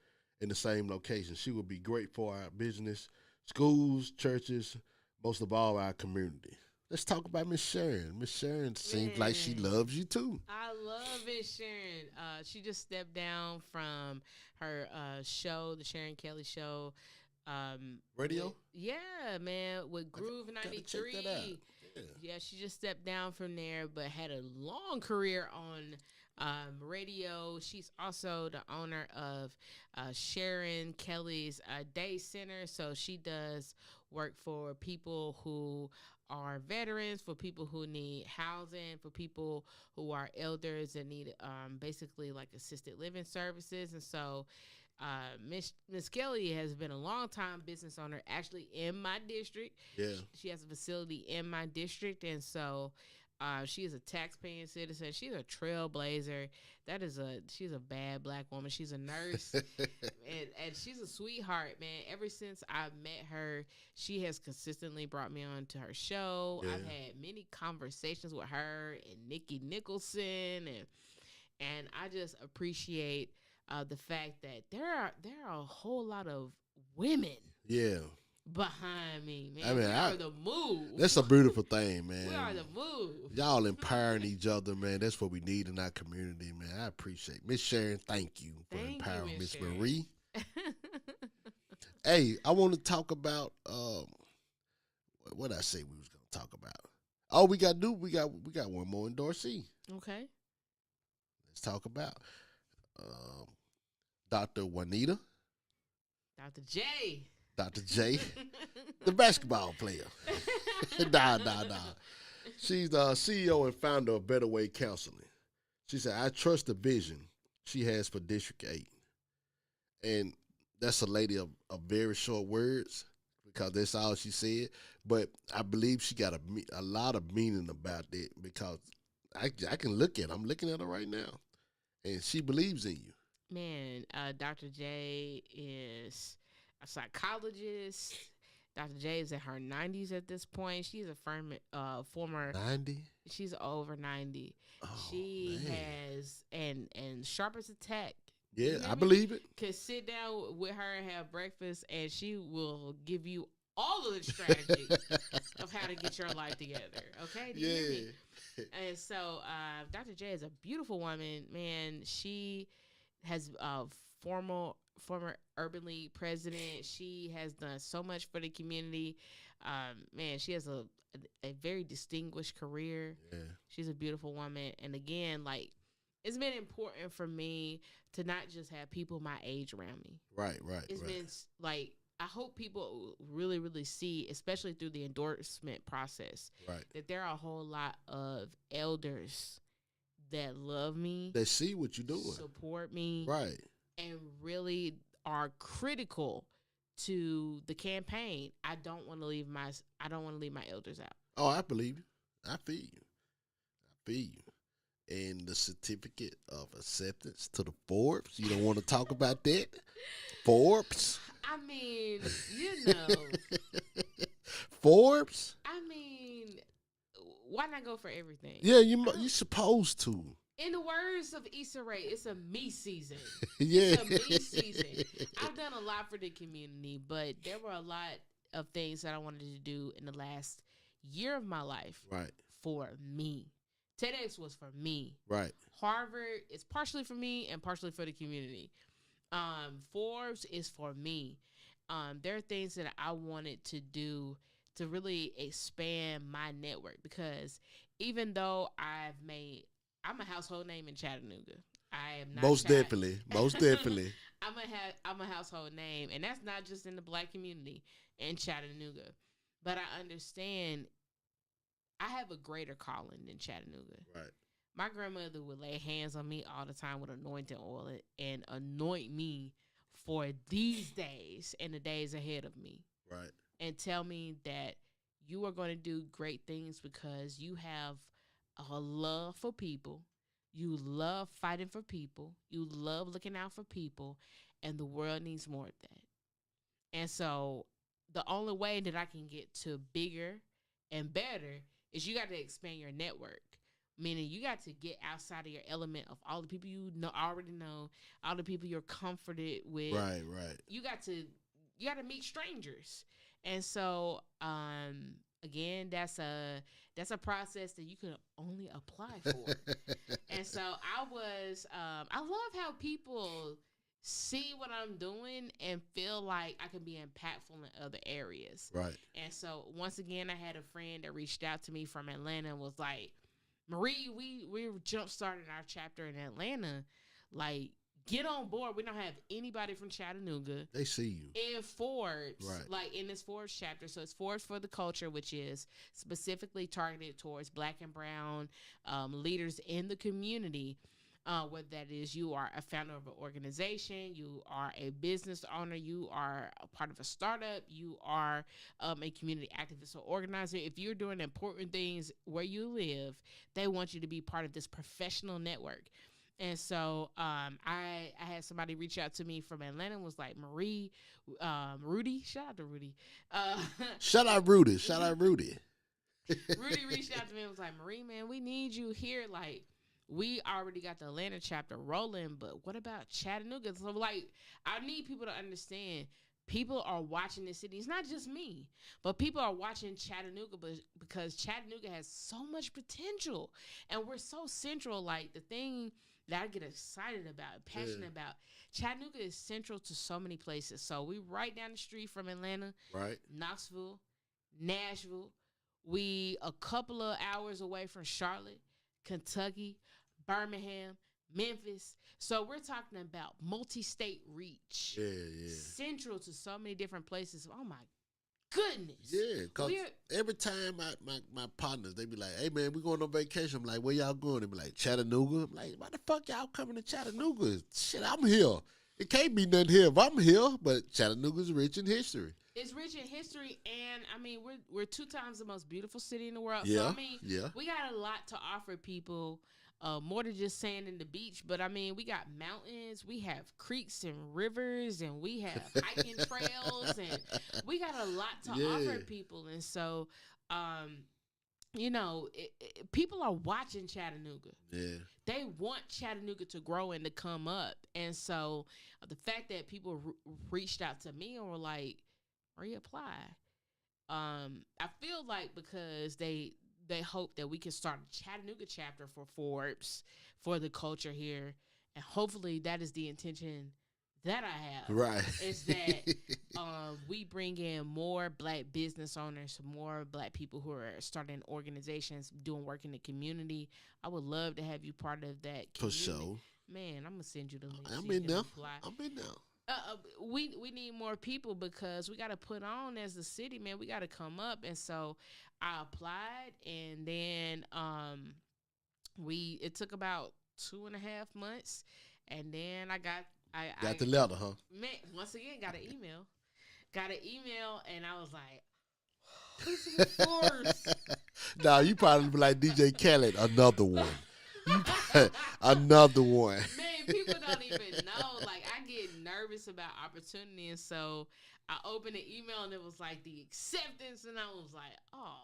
in the same location. She will be great for our business, schools, churches, most of all our community. Let's talk about Miss Sharon. Miss Sharon seems like she loves you too. I love Miss Sharon. She just stepped down from her show, the Sharon Kelly Show. Radio? Yeah, man, with Groove Gotta check 93. that out. Yeah, she just stepped down from there, but had a long career on radio. She's also the owner of Sharon Kelly's Day Center. So she does work for people who are veterans, for people who need housing, for people who are elders and need basically like assisted living services. And so Miss Kelly has been a long time business owner, actually in my district. Yeah. She has a facility in my district, and so she is a tax-paying citizen. She's a trailblazer. She's a bad black woman. She's a nurse, and she's a sweetheart, man. Ever since I met her, she has consistently brought me on to her show. Yeah. I've had many conversations with her and Nikki Nicholson, and I just appreciate the fact that there are a whole lot of women Yeah. behind me, man. I mean, we are the move. That's a beautiful thing, man. We are the move. Y'all empowering each other, man. That's what we need in our community, man. I appreciate it. Miss Sharon, thank you for Thank you, empowering Miss Miss Sharon. Marie. Hey, I want to talk about what I say we was gonna talk about. Oh, we got one more endorsee. Okay. Let's talk about Dr. Juanita, Dr. J. Dr. J, the basketball player. Nah. She's the CEO and founder of Better Way Counseling. She said, I trust the vision she has for District 8. And that's a lady of very short words because that's all she said. But I believe she got a lot of meaning about that because I can look at her. I'm looking at her right now. And she believes in you. Man, Dr. J is a psychologist. Dr. J is in her 90s at this point. She's a former 90? She's over 90. Oh, she man. has and sharp as a tack. Yeah, I believe it. Could sit down with her and have breakfast, and she will give you all of the strategy of how to get your life together. Okay? Do you hear me? And so, Dr. J is a beautiful woman. Man, she has former Urban League president. She has done so much for the community. Man, she has a very distinguished career. Yeah. She's a beautiful woman. And again, like, it's been important for me to not just have people my age around me. Right. It's been like, I hope people really, really see, especially through the endorsement process, right, that there are a whole lot of elders that love me. They see what you're doing. Support me. Right. And really are critical to the campaign. I don't want to leave my elders out. Oh, I believe you. I feel you. And the certificate of acceptance to the Forbes. You don't want to talk about that? Forbes? I mean, you know. Forbes? I mean, why not go for everything? Yeah, you're supposed to. In the words of Issa Rae, it's a me season. Yeah. It's a me season. I've done a lot for the community, but there were a lot of things that I wanted to do in the last year of my life. Right. For me. TEDx was for me. Right. Harvard is partially for me and partially for the community. Forbes is for me. There are things that I wanted to do to really expand my network because even though I'm a household name in Chattanooga. I am not Most definitely. I'm a household name, and that's not just in the Black community in Chattanooga. But I understand I have a greater calling than Chattanooga. Right. My grandmother would lay hands on me all the time with anointing oil and anoint me for these days and the days ahead of me. Right. And tell me that you are going to do great things because you have a love for people. You love fighting for people. You love looking out for people. And the world needs more of that. And so the only way that I can get to bigger and better is you got to expand your network. Meaning you got to get outside of your element of all the people you already know, all the people you're comforted with. Right. You got to meet strangers. And so again, that's a process that you can only apply for. And so I love how people see what I'm doing and feel like I can be impactful in other areas. Right. And so once again, I had a friend that reached out to me from Atlanta and was like, Marie, we jump started our chapter in Atlanta. Like, get on board. We don't have anybody from Chattanooga. They see you. In Forbes, right. Like in this Forbes chapter. So it's Forbes for the Culture, which is specifically targeted towards Black and brown leaders in the community. Whether that is you are a founder of an organization, you are a business owner, you are a part of a startup, you are a community activist or organizer. If you're doing important things where you live, they want you to be part of this professional network. And so I had somebody reach out to me from Atlanta and was like, Rudy, shout out to Rudy. Shout out Rudy. Rudy reached out to me and was like, Marie, man, we need you here. Like, we already got the Atlanta chapter rolling, but what about Chattanooga? So, like, I need people to understand people are watching this city. It's not just me, but people are watching Chattanooga because Chattanooga has so much potential, and we're so central. Like, the that I get excited about, passionate about. Chattanooga is central to so many places. So we right down the street from Atlanta, Right. Knoxville, Nashville. We a couple of hours away from Charlotte, Kentucky, Birmingham, Memphis. So we're talking about multi-state reach. Yeah. Central to so many different places. Oh my goodness. Yeah, because every time my partners, they be like, hey, man, we going on vacation. I'm like, where y'all going? They be like, Chattanooga. I'm like, why the fuck y'all coming to Chattanooga? Shit, I'm here. It can't be nothing here if I'm here, but Chattanooga's rich in history. It's rich in history, and, I mean, we're 2 times the most beautiful city in the world. Yeah, so, I mean, we got a lot to offer people, more than just sand and the beach. But, I mean, we got mountains, we have creeks and rivers, and we have hiking trails, and we got a lot to offer people. And so, you know, people are watching Chattanooga. Yeah. They want Chattanooga to grow and to come up. And so, the fact that people reached out to me and were like, reapply. I feel like because they hope that we can start a Chattanooga chapter for Forbes for the culture here, and hopefully that is the intention that I have. Right. Is that we bring in more Black business owners, more Black people who are starting organizations, doing work in the community. I would love to have you part of that community. For sure. Man, I'm gonna send you the link. I'm in there. We need more people because we got to put on as the city, man. We got to come up. And so I applied, and then it took about 2.5 months, and then I got the letter, huh? Man, once again, got an email. And I was like, who's Forbes? Nah, you probably be like DJ Khaled, another one. Another one. Man, people don't even know. Like, I get nervous about opportunity, and so I opened the email, and it was like the acceptance, and I was like, oh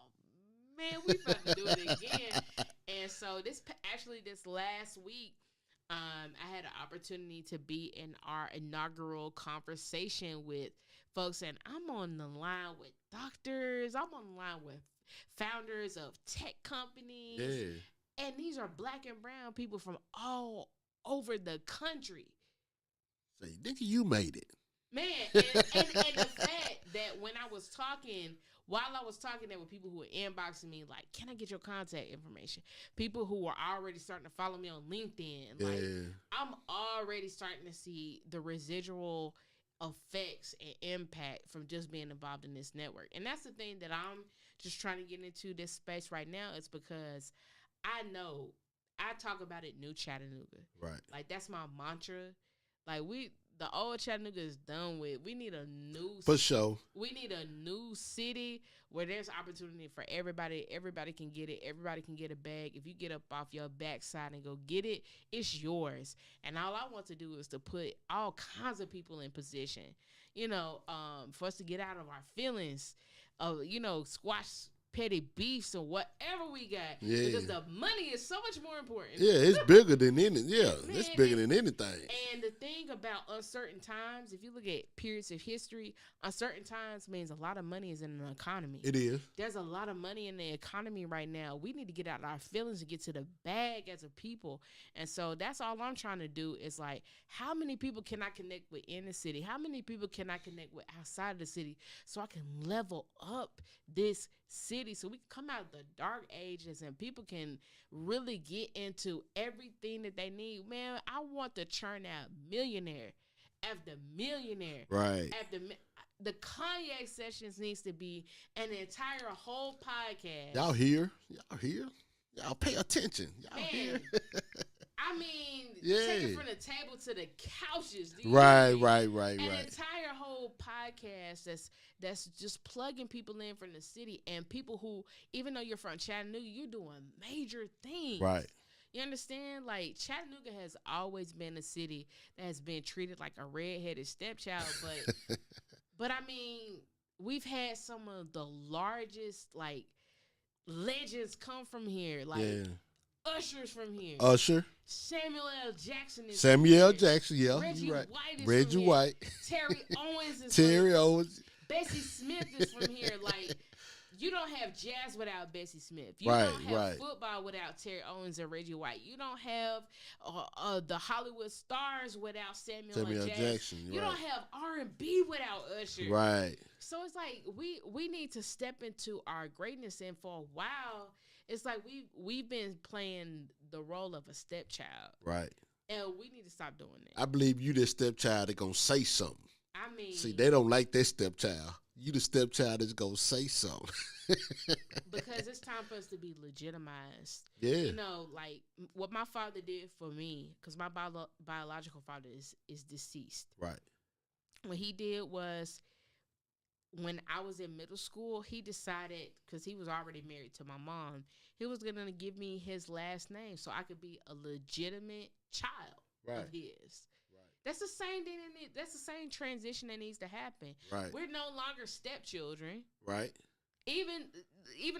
man, we about to do it again. And so this last week, I had an opportunity to be in our inaugural conversation with folks, and I'm on the line with doctors. I'm on the line with founders of tech companies. Yeah. And these are Black and brown people from all over the country. Say, nigga, you made it. Man, and the fact that when I was talking, while I was talking, there were people who were inboxing me like, can I get your contact information? People who were already starting to follow me on LinkedIn. Like, I'm already starting to see the residual effects and impact from just being involved in this network. And that's the thing that I'm just trying to get into this space right now. It's because I know I talk about it, New Chattanooga. Right. Like, that's my mantra. Like, the old Chattanooga is done with. We need a new for sure. We need a new city where there's opportunity for everybody. Everybody can get it. Everybody can get a bag. If you get up off your backside and go get it, it's yours. And all I want to do is to put all kinds of people in position, for us to get out of our feelings, squash petty beefs and whatever we got, because the money is so much more important. Yeah, it's bigger than anything. Yeah, it's bigger than anything. And the thing about uncertain times, if you look at periods of history, uncertain times means a lot of money is in the economy. It is. There's a lot of money in the economy right now. We need to get out of our feelings and get to the bag as a people. And so that's all I'm trying to do is like, how many people can I connect with in the city? How many people can I connect with outside of the city so I can level up this city, so we can come out of the dark ages and people can really get into everything that they need. Man, I want to churn out millionaire after millionaire. Right. After the Cognac Sessions needs to be an entire whole podcast. Y'all here? Y'all pay attention. Y'all here? I mean, take it from the table to the couches. Right. An entire whole podcast that's just plugging people in from the city and people who, even though you're from Chattanooga, you're doing major things. Right. You understand? Like, Chattanooga has always been a city that has been treated like a redheaded stepchild, but I mean, we've had some of the largest, like, legends come from here. Like, Usher's from here. Samuel L. Jackson is from here. Yeah. Reggie right. White is Reggie from White. Here. Terry Owens is Terry from here. Owens. Bessie Smith is from here. Like, You don't have jazz without Bessie Smith. You Right, don't have right. football without Terry Owens and Reggie White. You don't have the Hollywood stars without Samuel L. Jackson. You don't have R&B without Usher. Right. So it's like we need to step into our greatness. And for a while, it's like we've been playing the role of a stepchild. Right. And we need to stop doing that. I believe you, that stepchild, are going to say something. I mean, see, they don't like that stepchild. You, the stepchild, is going to say something. because it's time for us to be legitimized. Yeah. You know, like what my father did for me, because my biological father is deceased. Right. What he did was, when I was in middle school, he decided, because he was already married to my mom, he was going to give me his last name so I could be a legitimate child of his. That's the same thing. That's the same transition that needs to happen. Right. We're no longer stepchildren. Right. Even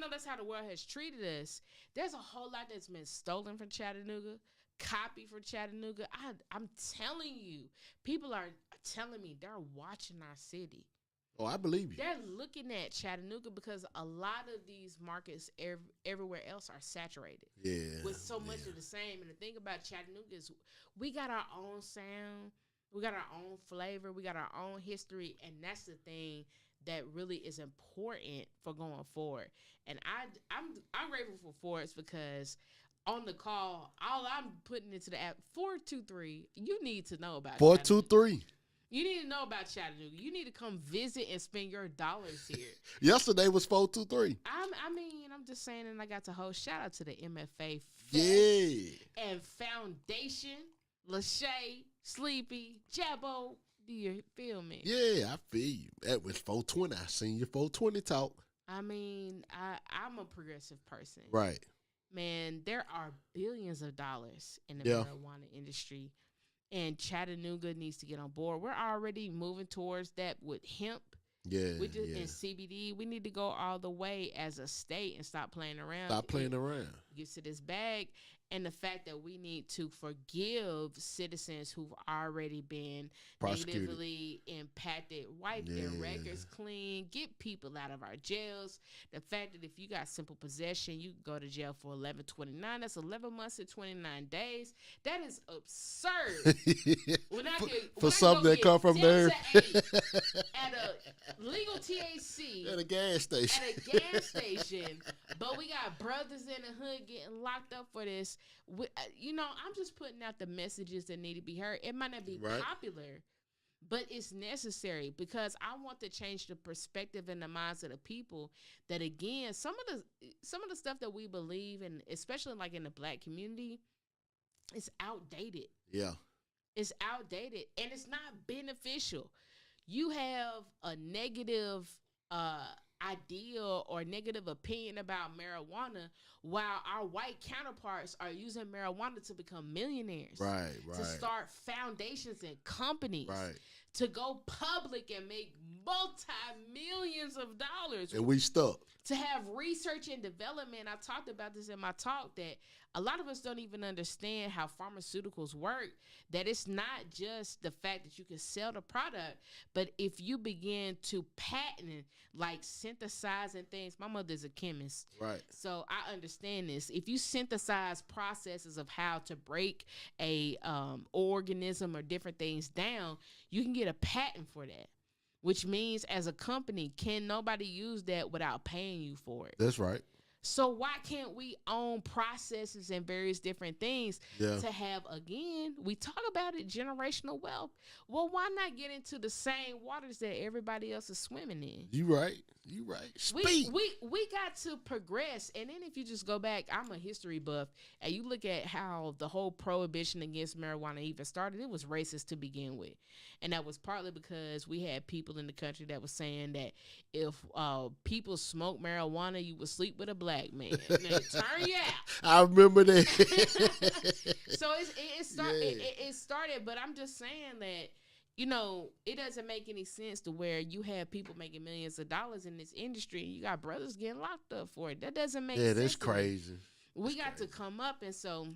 though that's how the world has treated us, there's a whole lot that's been stolen from Chattanooga, copied from Chattanooga. I'm telling you, people are telling me they're watching our city. Oh, I believe you. They're looking at Chattanooga because a lot of these markets everywhere else are saturated. Yeah. With so much of the same. And the thing about Chattanooga is we got our own sound. We got our own flavor. We got our own history. And that's the thing that really is important for going forward. And I'm grateful for Forbes, because on the call, all I'm putting into the app, 423, you need to know about 423. You need to know about Chattanooga. You need to come visit and spend your dollars here. Yesterday was 423. I'm just saying, and I got to host. Shout out to the MFA Fest and Foundation, Lachey, Sleepy, Jabbo. Do you feel me? Yeah, I feel you. That was 420. I seen your 420 talk. I mean, I'm a progressive person. Right. Man, there are billions of dollars in the marijuana industry. And Chattanooga needs to get on board. We're already moving towards that with hemp. Yeah, And CBD. We need to go all the way as a state and stop playing around. Get to this bag. And the fact that we need to forgive citizens who've already been negatively impacted, wipe their records clean, get people out of our jails. The fact that if you got simple possession, you can go to jail for 1129. That's 11 months and 29 days. That is absurd. For something that come from there. At a legal THC. At a gas station. But we got brothers in the hood getting locked up for this. I'm just putting out the messages that need to be heard. It might not be popular, but it's necessary, because I want to change the perspective and the minds of the people. That, again, some of the stuff that we believe in, especially like in the Black community, is outdated. Yeah, it's outdated, and it's not beneficial. You have a negative idea or negative opinion about marijuana, while our white counterparts are using marijuana to become millionaires, right, to start foundations and companies, to go public and make multi-millions of dollars, and we stuck. To have research and development. I talked about this in my talk, that a lot of us don't even understand how pharmaceuticals work, that it's not just the fact that you can sell the product, but if you begin to patent, like synthesizing things. My mother's a chemist. Right. So I understand this. If you synthesize processes of how to break a organism or different things down, you can get a patent for that. Which means, as a company, can nobody use that without paying you for it? That's right. So why can't we own processes and various different things to have, again, we talk about it, generational wealth. Well, why not get into the same waters that everybody else is swimming in? You right. Speak. We got to progress. And then if you just go back, I'm a history buff, and you look at how the whole prohibition against marijuana even started, it was racist to begin with. And that was partly because we had people in the country that was saying that if people smoke marijuana, you would sleep with a black man. And it turn you out. I remember that. So it started, but I'm just saying that, it doesn't make any sense to where you have people making millions of dollars in this industry and you got brothers getting locked up for it. That doesn't make sense. Yeah, that's crazy. We got to come up, and so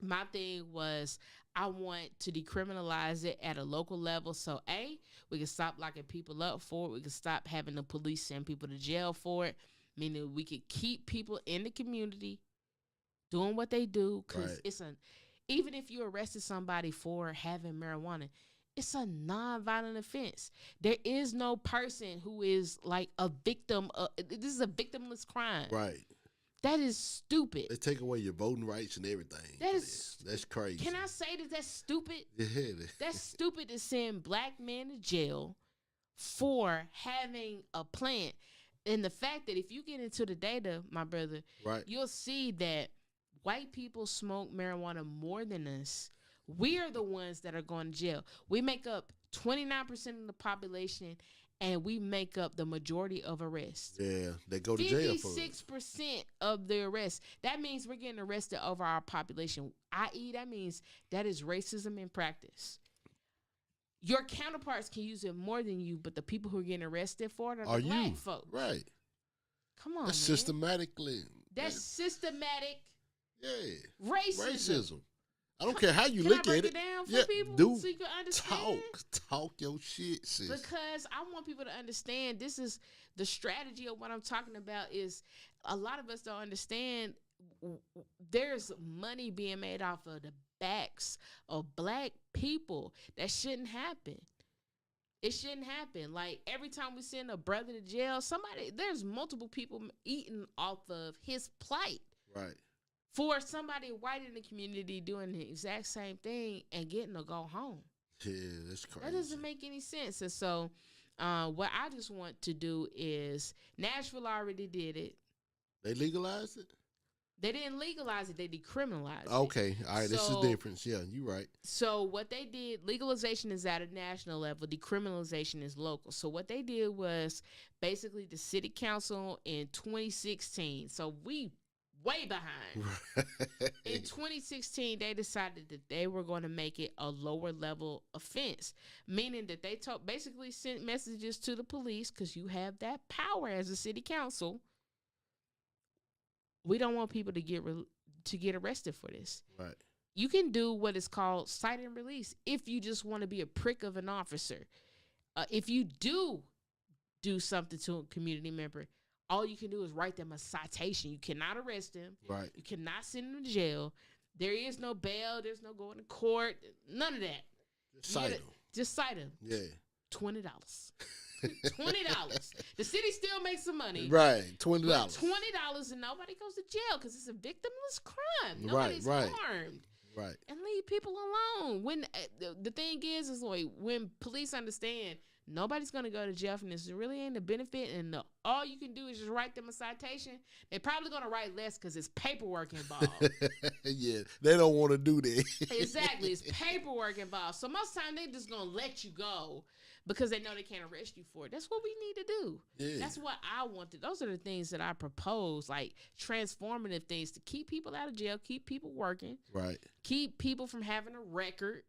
my thing was, I want to decriminalize it at a local level. So, we can stop locking people up for it. We can stop having the police send people to jail for it. meaning we could keep people in the community doing what they do, because even if you arrested somebody for having marijuana, it's a non-violent offense. There is no person who is like a victim of, this is a victimless crime. Right. That is stupid. They take away your voting rights and everything. That's crazy. Can I say that that's stupid? Yeah. That's stupid to send black men to jail for having a plant. And the fact that if you get into the data, my brother, you'll see that white people smoke marijuana more than us. We are the ones that are going to jail. We make up 29% of the population, and we make up the majority of arrests. Yeah, they go to jail for 56% of the arrests. That means we're getting arrested over our population, i.e., that means that is racism in practice. Your counterparts can use it more than you, but the people who are getting arrested for it are the black folks. Right. Come on, That's man. systematically. That's systematic racism. I don't care how you Can look I break at it down for Yeah, people do so you can understand? Talk your shit, sis. Because I want people to understand this is the strategy of what I'm talking about. Is a lot of us don't understand there's money being made off of the backs of black people. That shouldn't happen. It shouldn't happen. Like every time we send a brother to jail, there's multiple people eating off of his plight. Right. For somebody white in the community doing the exact same thing and getting to go home. Yeah, that's crazy. That doesn't make any sense. And so what I just want to do is, Nashville already did it. They legalized it? They didn't legalize it. They decriminalized it. Okay. All right. This is the difference. Yeah, you're right. So what they did, legalization is at a national level. Decriminalization is local. So what they did was basically the city council in 2016. So we way behind. In 2016, they decided that they were going to make it a lower level offense, meaning that they basically sent messages to the police, because you have that power as a city council. We don't want people to get arrested for this. Right. You can do what is called cite and release if you just want to be a prick of an officer. If you do something to a community member, all you can do is write them a citation. You cannot arrest them. Right. You cannot send them to jail. There is no bail. There's no going to court. None of that. Just cite them. Just cite them. Yeah. $20. $20. The city still makes some money. Right. $20. $20 and nobody goes to jail because it's a victimless crime. Nobody's harmed. Right. And leave people alone. When the thing is like when police understand nobody's going to go to jail from this, it really ain't a benefit, and all you can do is just write them a citation. They're probably going to write less because it's paperwork involved. Yeah, they don't want to do that. Exactly. It's paperwork involved. So most time they just going to let you go because they know they can't arrest you for it. That's what we need to do. Yeah. That's what I wanted. Those are the things that I propose, like transformative things to keep people out of jail, keep people working. Right. Keep people from having a record.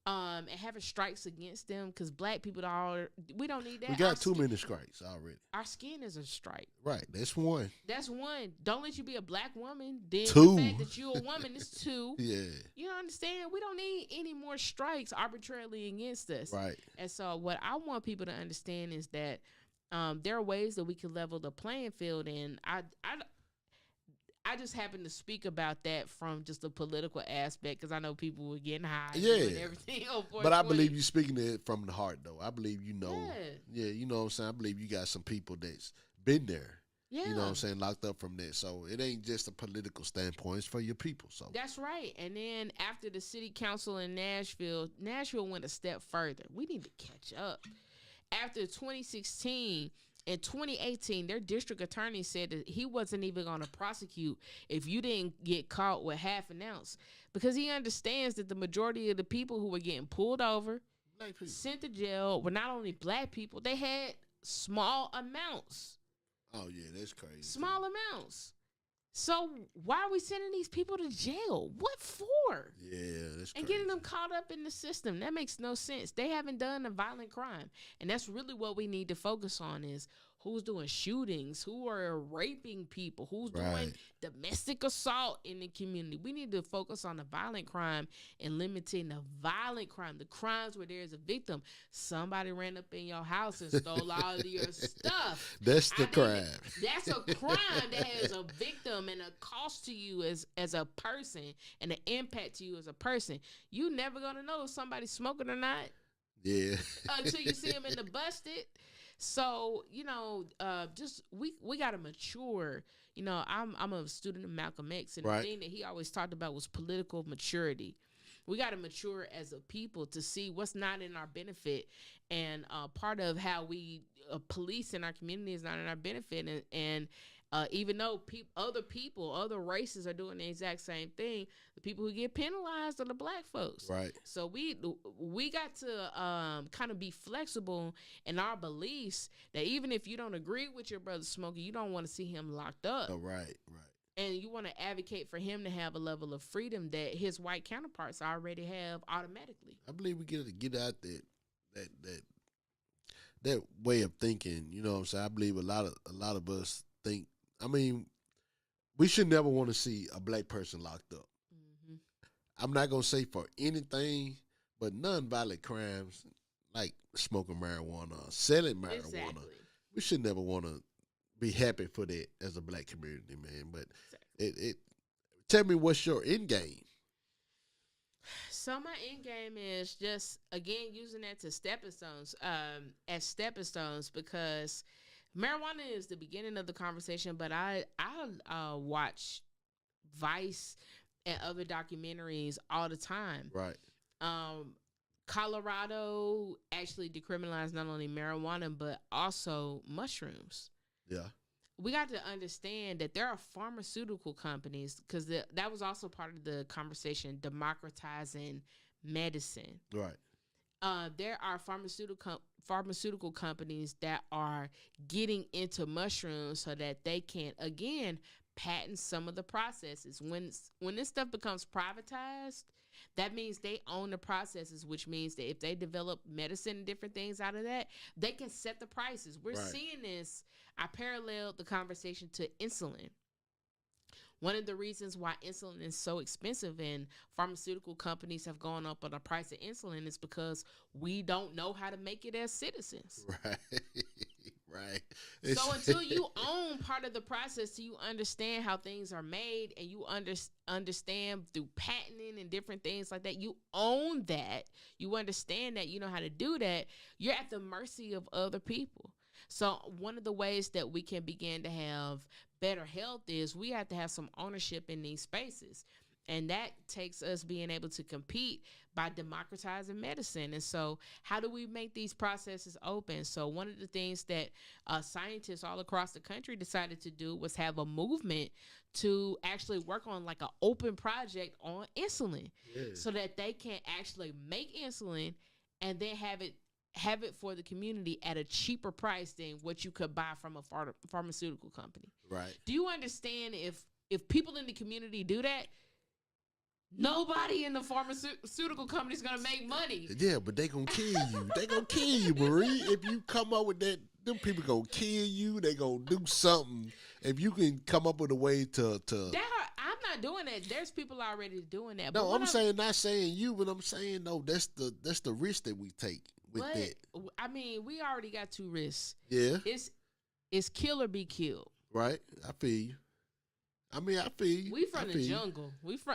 And having strikes against them, because black people we don't need that. We got too many strikes already. Our skin is a strike. Right, that's one. That's one. Don't let you be a black woman. Then two. The fact that you're a woman is two. Yeah. You understand? We don't need any more strikes arbitrarily against us. Right. And so what I want people to understand is that there are ways that we can level the playing field, and I just happen to speak about that from just the political aspect, because I know people were getting high and everything. But I believe you speaking it from the heart, though. I believe you know. Yeah, you know what I'm saying? I believe you got some people that's been there. Yeah. You know what I'm saying? Locked up from that. So it ain't just a political standpoint. It's for your people. So that's right. And then after the city council in Nashville went a step further. We need to catch up. After 2016... in 2018, their district attorney said that he wasn't even going to prosecute if you didn't get caught with half an ounce, because he understands that the majority of the people who were getting pulled over, sent to jail, were not only black people, they had small amounts. Oh, yeah, that's crazy. Small amounts. So why are we sending these people to jail? What for? Yeah, that's crazy. And getting them caught up in the system. That makes no sense. They haven't done a violent crime. And that's really what we need to focus on is who's doing shootings, who are raping people, who's doing Right. domestic assault in the community. We need to focus on the violent crime and limiting the violent crime, the crimes where there's a victim. Somebody ran up in your house and stole all of your stuff. That's the crime. That's a crime that has a victim and a cost to you as a person and an impact to you as a person. You never gonna know if somebody's smoking or not Yeah. until you see them in the busted. So, just we gotta mature. I'm a student of Malcolm X, and Right. the thing that he always talked about was political maturity. We gotta mature as a people to see what's not in our benefit, and part of how we police in our community is not in our benefit, and even though other races are doing the exact same thing, the people who get penalized are the black folks. Right. So we got to kind of be flexible in our beliefs that even if you don't agree with your brother smoking, you don't want to see him locked up. Oh, right. And you want to advocate for him to have a level of freedom that his white counterparts already have automatically. I believe we get out that way of thinking. You know what I'm saying? I believe a lot of us think. I mean, we should never want to see a black person locked up. Mm-hmm. I'm not gonna say for anything, but nonviolent crimes like smoking marijuana, selling marijuana, Exactly. we should never want to be happy for that as a black community, man. But it tell me, what's your end game? So my end game is just, again, using that to stepping stones, as stepping stones, because marijuana is the beginning of the conversation. But I watch Vice and other documentaries all the time. Right. Colorado actually decriminalized not only marijuana but also mushrooms. Yeah. We got to understand that there are pharmaceutical companies, because that was also part of the conversation, democratizing medicine. Right. There are pharmaceutical companies that are getting into mushrooms so that they can, again, patent some of the processes. When this stuff becomes privatized, that means they own the processes, which means that if they develop medicine and different things out of that, they can set the prices. We're Right. seeing this. I paralleled the conversation to insulin. One of the reasons why insulin is so expensive and pharmaceutical companies have gone up on the price of insulin is because we don't know how to make it as citizens. Right. Right. So until you own part of the process, so you understand how things are made, and you understand through patenting and different things like that, you own that, you understand that, you know how to do that, you're at the mercy of other people. So one of the ways that we can begin to have better health is we have to have some ownership in these spaces. And that takes us being able to compete by democratizing medicine. And so how do we make these processes open? So one of the things that scientists all across the country decided to do was have a movement to actually work on like an open project on insulin, so that they can actually make insulin and then have it for the community at a cheaper price than what you could buy from a pharmaceutical company. Right. Do you understand if people in the community do that, nobody in the pharmaceutical company is going to make money? Yeah, but they going to kill you. They going to kill you, Marie. If you come up with that, them people going to kill you. They going to do something. If you can come up with a way to I'm not doing that. There's people already doing that. No, I'm saying, not saying you, but I'm saying, no, that's the risk that we take with that. I mean, we already got two risks. Yeah. It's kill or be killed. Right. I feel you. I mean, I feel you. We from the jungle. We from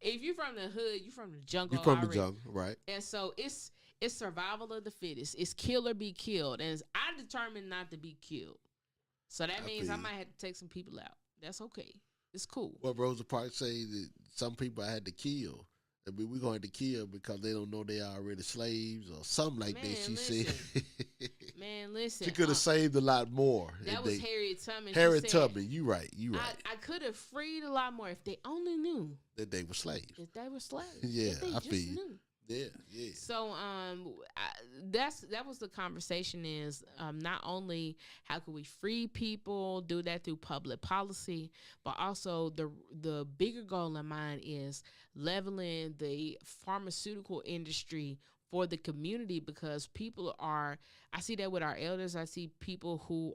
if you from the hood, you from the jungle. You from already. the jungle, right? And so it's survival of the fittest. It's kill or be killed, and I determined not to be killed. So that means I might have to take some people out. That's okay. It's cool. What Rosa Parks say that some people I had to kill. I mean, we're going to kill because they don't know they are already slaves or something like that. She said. Man, listen. She could have saved a lot more. That was Harriet Tubman. Harriet Tubman, you right. You right. I could have freed a lot more if they only knew that they were slaves. If they were slaves. Yeah, I feel you. Knew. Yeah. So that was the conversation is not only how can we free people, do that through public policy, but also the bigger goal in mind is leveling the pharmaceutical industry for the community, because I see that with our elders. I see people who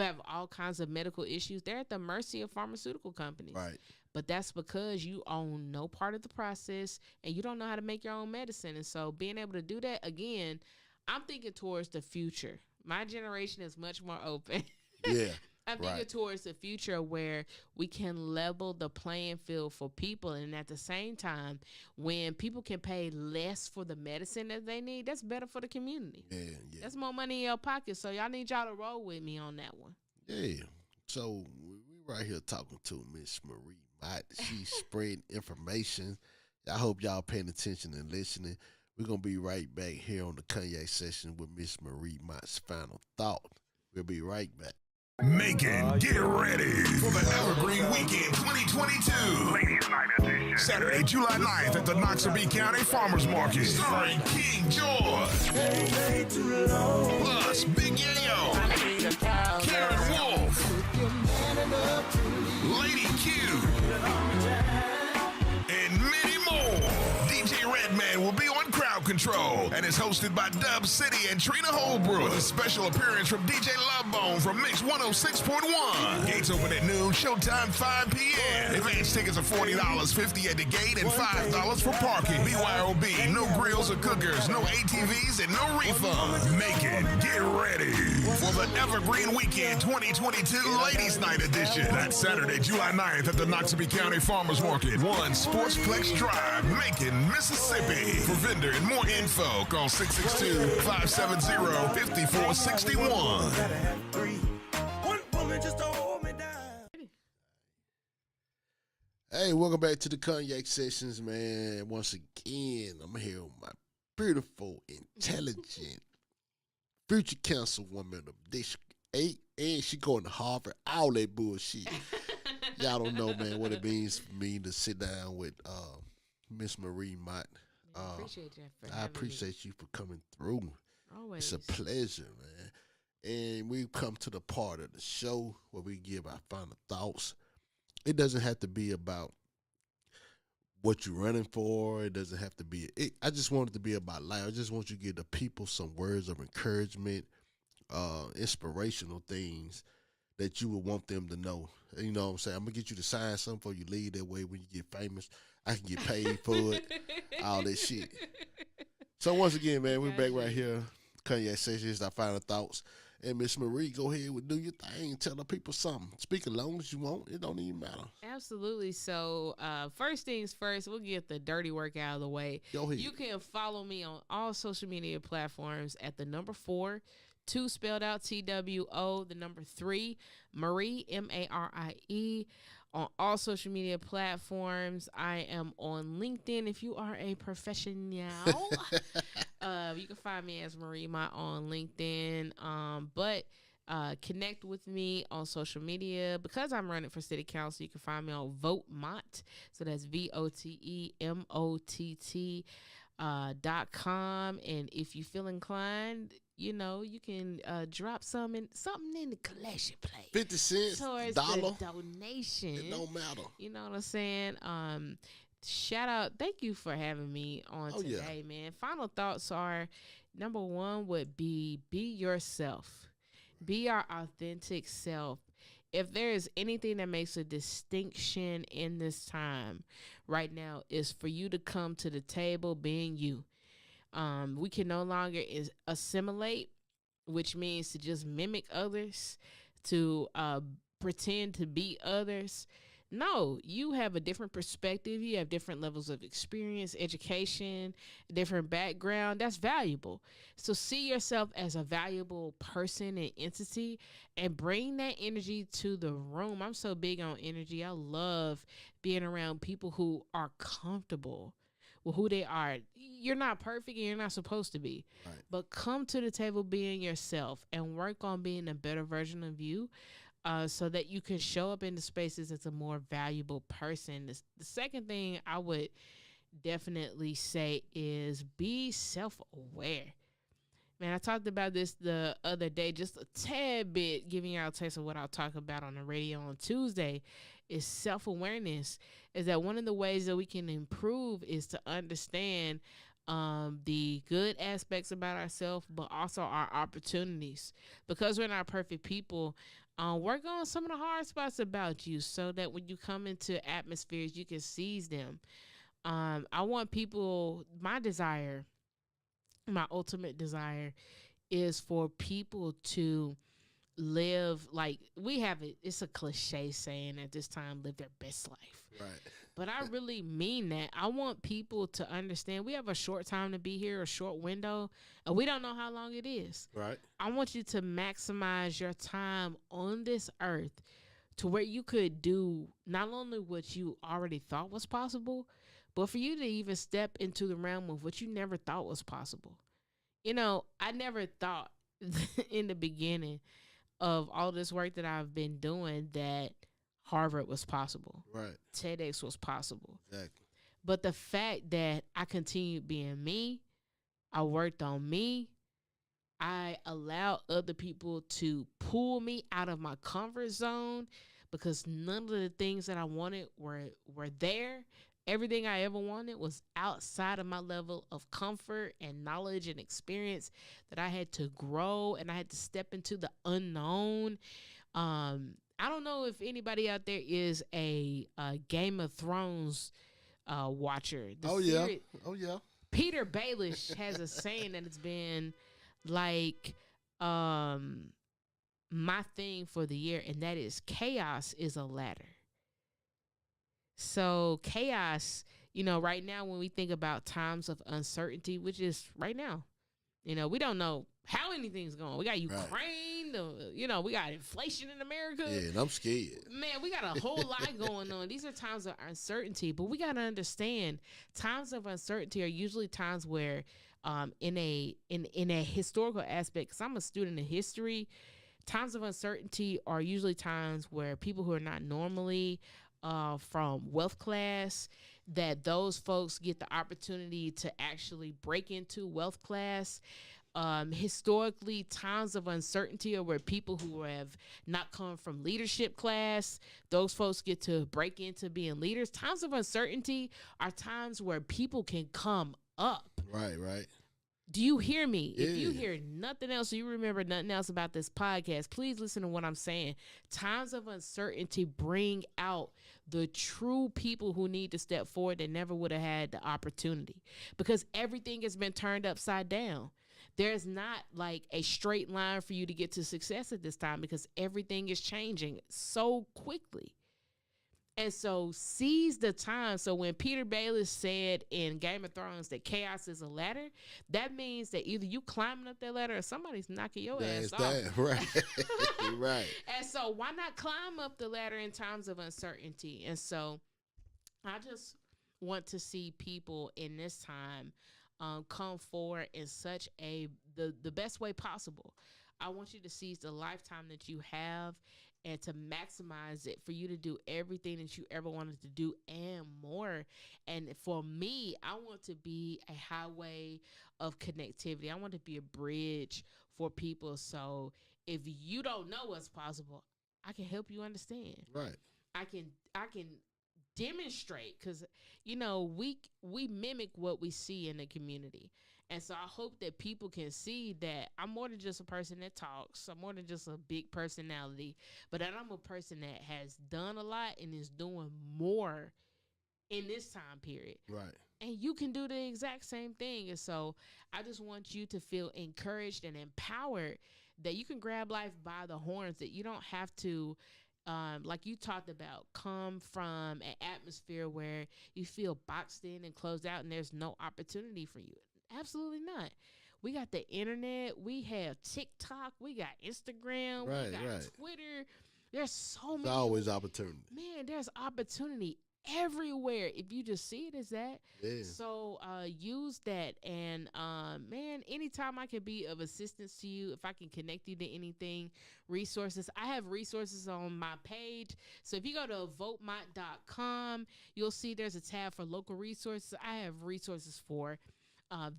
have all kinds of medical issues. They're at the mercy of pharmaceutical companies. Right. But that's because you own no part of the process and you don't know how to make your own medicine. And so being able to do that, again, I'm thinking towards the future. My generation is much more open. Yeah. I'm thinking towards the future where we can level the playing field for people. And at the same time, when people can pay less for the medicine that they need, that's better for the community. Yeah. That's more money in your pocket. So y'all need y'all to roll with me on that one. Yeah. So we right here talking to Miss Marie Mott. She's spreading information. I hope y'all paying attention and listening. We're going to be right back here on the Cognac Session with Miss Marie Mott's final thought. We'll be right back. Macon, get ready for the Evergreen Weekend 2022. Ladies Night Edition. Saturday, July 9th at the Noxubee County Farmers Market. Starring King George. Plus Big Yayo. Karen Wolf. Lady Q. And many more. DJ Redman will be on crowd control and is hosted by Dub City and Trina Holbrook with a special appearance from DJ Lovebone from Mix 106.1. Gates open at noon, showtime 5 p.m. Advance tickets are $40, $50 at the gate, and $5 for parking. BYOB, no grills or cookers, no ATVs, and no refunds. Macon, get ready for the Evergreen Weekend 2022 Ladies Night Edition. That's Saturday, July 9th at the Noxubee County Farmers Market, 1 Sportsplex Drive, Macon, Mississippi. For vendor and more info, call 662-570-5461. Hey, welcome back to the Cognac Sessions, man. Once again, I'm here with my beautiful, intelligent, future councilwoman of District 8, and she going to Harvard. All that bullshit. Y'all don't know, man, what it means for me to sit down with Miss Marie Mott. I appreciate you for coming through. Always. It's a pleasure, man. And we've come to the part of the show where we give our final thoughts. It doesn't have to be about what you're running for. It doesn't have to be. I just want it to be about life. I just want you to give the people some words of encouragement, inspirational things that you would want them to know. You know what I'm saying? I'm going to get you to sign something before you leave. That way when you get famous, I can get paid for it, all that shit. So once again, man, we're back right here. Cognac Sessions, our final thoughts. And Miss Marie, go ahead and do your thing. Tell the people something. Speak as long as you want. It don't even matter. Absolutely. So first things first, we'll get the dirty work out of the way. Go ahead. You can follow me on all social media platforms at the number 4, 2 spelled out TWO, the number 3, Marie, Marie. On all social media platforms. I am on LinkedIn if you are a professional. You can find me as Marie Mott on LinkedIn. But connect with me on social media. Because I'm running for city council, you can find me on Vote Mott. So that's VOTEMOTT.com. And if you feel inclined, you know, you can drop something in the collection plate. 50 cents, towards dollar. the donation. It don't matter. You know what I'm saying? Shout out. Thank you for having me on today, man. Final thoughts are, number 1 would be yourself. Be our authentic self. If there is anything that makes a distinction in this time right now, is for you to come to the table being you. We can no longer assimilate, which means to just mimic others, to pretend to be others. No, you have a different perspective. You have different levels of experience, education, different background. That's valuable. So see yourself as a valuable person and entity and bring that energy to the room. I'm so big on energy. I love being around people who are comfortable with who they are. You're not perfect and you're not supposed to be. Right. But come to the table being yourself and work on being a better version of you. So that you can show up in the spaces as a more valuable person. The second thing I would definitely say is be self-aware. Man, I talked about this the other day, just a tad bit, giving y'all a taste of what I'll talk about on the radio on Tuesday, is self-awareness. Is that one of the ways that we can improve is to understand the good aspects about ourselves, but also our opportunities. Because we're not perfect people, work on some of the hard spots about you so that when you come into atmospheres, you can seize them. I want people, my ultimate desire is for people to live like we have it. It's a cliche saying at this time, live their best life. Right. But I really mean that. I want people to understand we have a short time to be here, a short window, and we don't know how long it is. Right. I want you to maximize your time on this earth to where you could do not only what you already thought was possible, but for you to even step into the realm of what you never thought was possible. You know, I never thought in the beginning of all this work that I've been doing that Harvard was possible. Right. TEDx was possible. Exactly. But the fact that I continued being me, I worked on me, I allowed other people to pull me out of my comfort zone because none of the things that I wanted were there. Everything I ever wanted was outside of my level of comfort and knowledge and experience that I had to grow, and I had to step into the unknown. I don't know if anybody out there is a Game of Thrones watcher. Oh yeah. Peter Baelish has a saying that it's been like my thing for the year, and that is chaos is a ladder. So chaos, right now when we think about times of uncertainty, which is right now, we don't know how anything's going. We got Ukraine, right. We got inflation in America. Yeah, and I'm scared. Man, we got a whole lot going on. These are times of uncertainty, but we got to understand times of uncertainty are usually times where in a historical aspect, because I'm a student of history, times of uncertainty are usually times where people who are not normally from wealth class, that those folks get the opportunity to actually break into wealth class. Historically, times of uncertainty are where people who have not come from leadership class, those folks get to break into being leaders. Times of uncertainty are times where people can come up. Right. Do you hear me? Yeah. If you hear nothing else, or you remember nothing else about this podcast, please listen to what I'm saying. Times of uncertainty bring out the true people who need to step forward that never would have had the opportunity, because everything has been turned upside down. There's not like a straight line for you to get to success at this time, because everything is changing so quickly. And so seize the time. So when Peter Baelish said in Game of Thrones that chaos is a ladder, that means that either you climbing up that ladder or somebody's knocking your ass off. Right. Right. And so why not climb up the ladder in times of uncertainty? And so I just want to see people in this time come forward in such the best way possible. I want you to seize the lifetime that you have and to maximize it for you to do everything that you ever wanted to do and more. And for me, I want to be a highway of connectivity. I want to be a bridge for people. So if you don't know what's possible, I can help you understand. Right. I can demonstrate, because we mimic what we see in the community. And so I hope that people can see that I'm more than just a person that talks. I'm more than just a big personality, but that I'm a person that has done a lot and is doing more in this time period. Right. And you can do the exact same thing. And so I just want you to feel encouraged and empowered that you can grab life by the horns, that you don't have to, like you talked about, come from an atmosphere where you feel boxed in and closed out and there's no opportunity for you. Absolutely not. We got the internet. We have TikTok. We got Instagram. Right, we got right. Twitter. There's so many. There's always opportunity. Man, there's opportunity everywhere if you just see it as that. Yeah. So use that. And man, anytime I can be of assistance to you, if I can connect you to anything, resources, I have resources on my page. So if you go to votemott.com, you'll see there's a tab for local resources. I have resources for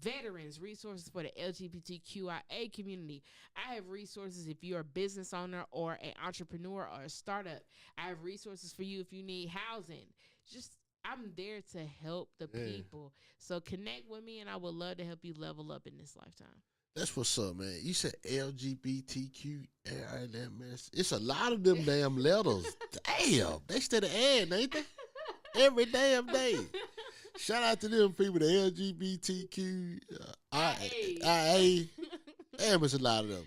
veterans, resources for the LGBTQIA community. I have resources if you're a business owner or an entrepreneur or a startup. I have resources for you if you need housing. Just I'm there to help the people. So connect with me, and I would love to help you level up in this lifetime. That's what's up, man. You said LGBTQ. It's a lot of them damn letters. Damn, they still adding, ain't they? Every damn day. Shout out to them people, the LGBTQ, IA. Damn, it's a lot of them.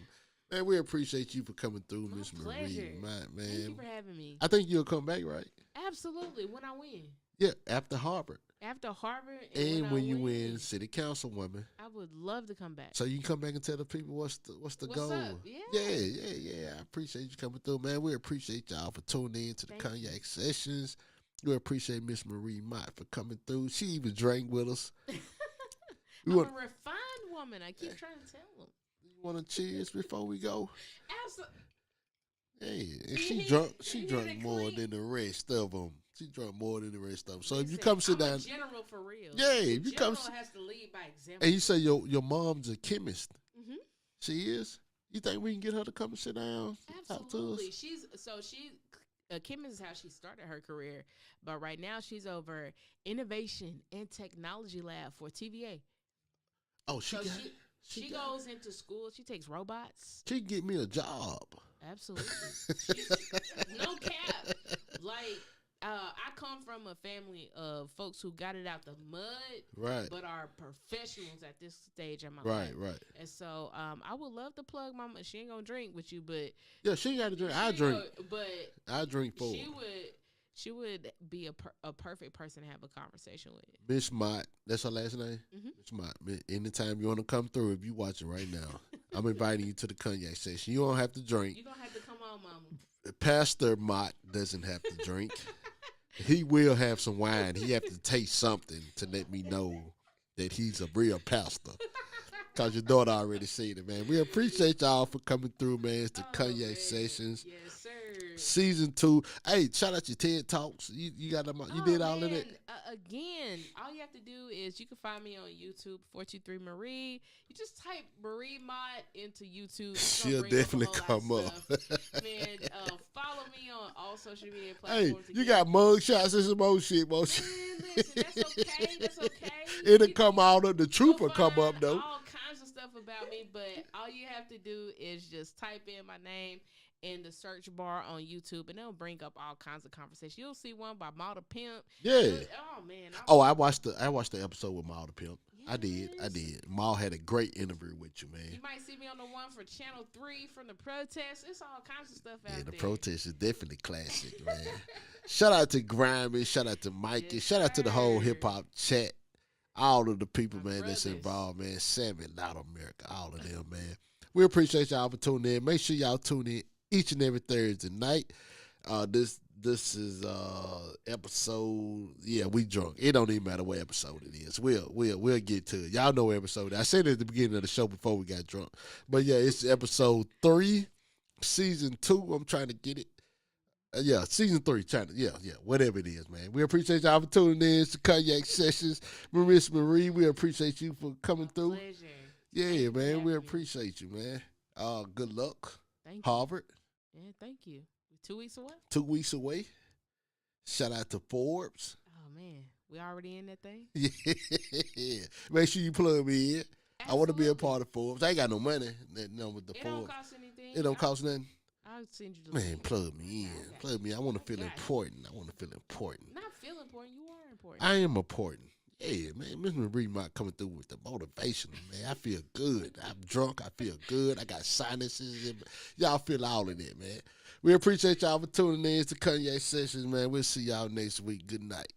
Man, we appreciate you for coming through, Miss Marie. Man. Thank you for having me. I think you'll come back, right? Absolutely. When I win. Yeah, after Harvard. After Harvard. And when you win city councilwoman. I would love to come back. So you can come back and tell the people what's the goal. Up? Yeah. I appreciate you coming through, man. We appreciate y'all for tuning in to the Cognac Sessions. We appreciate Miss Marie Mott for coming through. She even drank with us. I'm a refined woman. I keep trying to tell them. You want to cheers before we go? Absolutely. Hey, and she drunk more than the rest of them. She drunk more than the rest of them. So if you come sit down, general for real. Yeah, if you come, has to lead by example. And you say your mom's a chemist. Mm-hmm. She is. You think we can get her to come and sit down? Absolutely. Chemist is how she started her career, but right now she's over innovation and technology lab for TVA. Oh, she goes into school. She takes robots. She can get me a job. Absolutely. No cap. Like, I come from a family of folks who got it out the mud, right? But are professionals at this stage of my life, right. And so, I would love to plug my mom. She ain't gonna drink with you, but yeah, she ain't got to drink. I drink, but I drink for. She would be a perfect person to have a conversation with. Miss Mott, that's her last name? Mm-hmm. Miss Mott. Anytime you want to come through, if you watching right now, I'm inviting you to the Cognac Session. You don't have to drink. You don't have to come on, mama. Pastor Mott doesn't have to drink. He will have some wine. He have to taste something to let me know that he's a real pastor. Because your daughter already said it, man. We appreciate y'all for coming through, man. It's the Cognac Sessions. Yes, sir. Season 2. Hey, shout out your TED Talks. You got them. You did all of that? Again, all you have to do is you can find me on YouTube, 423 Marie. You just type Marie Mott into YouTube. She'll definitely come up. Man, follow me on all social media platforms. Hey, you got mug shots and some more shit, Man, listen, that's okay. That's okay. It'll come out of the truth will come up, though. All kinds of stuff about me, but all you have to do is just type in my name in the search bar on YouTube, and it'll bring up all kinds of conversations. You'll see one by Mott Pimp. Yeah. Oh man. I watched the episode with Mott Pimp. Yes. I did. Maul had a great interview with you, man. You might see me on the one for Channel 3 from the protest. It's all kinds of stuff out there. Yeah, the protest is definitely classic, man. Shout out to Grimy. Shout out to Mikey. Shout out to the whole hip hop chat. All of the people, man, that's involved, man. Sammy, Loud America, all of them, man. We appreciate y'all for tuning in. Make sure y'all tune in each and every Thursday night. This is episode. Yeah, we drunk. It don't even matter what episode it is. We'll get to it. Y'all know what episode. I said it at the beginning of the show before we got drunk. But yeah, it's episode 3, season 2. I'm trying to get it. Season 3. Whatever it is, man. We appreciate y'all for tuning in. It's the Cognac Sessions. Miss Marie, we appreciate you for coming through. Pleasure. Yeah, man. We appreciate you, man. Good luck. Thank you. Harvard. Yeah, thank you. 2 weeks away? 2 weeks away. Shout out to Forbes. Oh, man. We already in that thing? Yeah. Make sure you plug me in. Absolutely. I want to be a part of Forbes. I ain't got no money. With the Forbes. It don't cost anything. It don't cost nothing. I'll send you the Man, link. plug me in. Okay. Plug me. I want to feel important. I want to feel important. Not feel important. You are important. I am important. Yeah, man. Miss Marie Mott coming through with the motivation, man. I feel good. I'm drunk. I feel good. I got sinuses. Y'all feel all of that, man. We appreciate y'all for tuning in. It's the Cognac Sessions, man. We'll see y'all next week. Good night.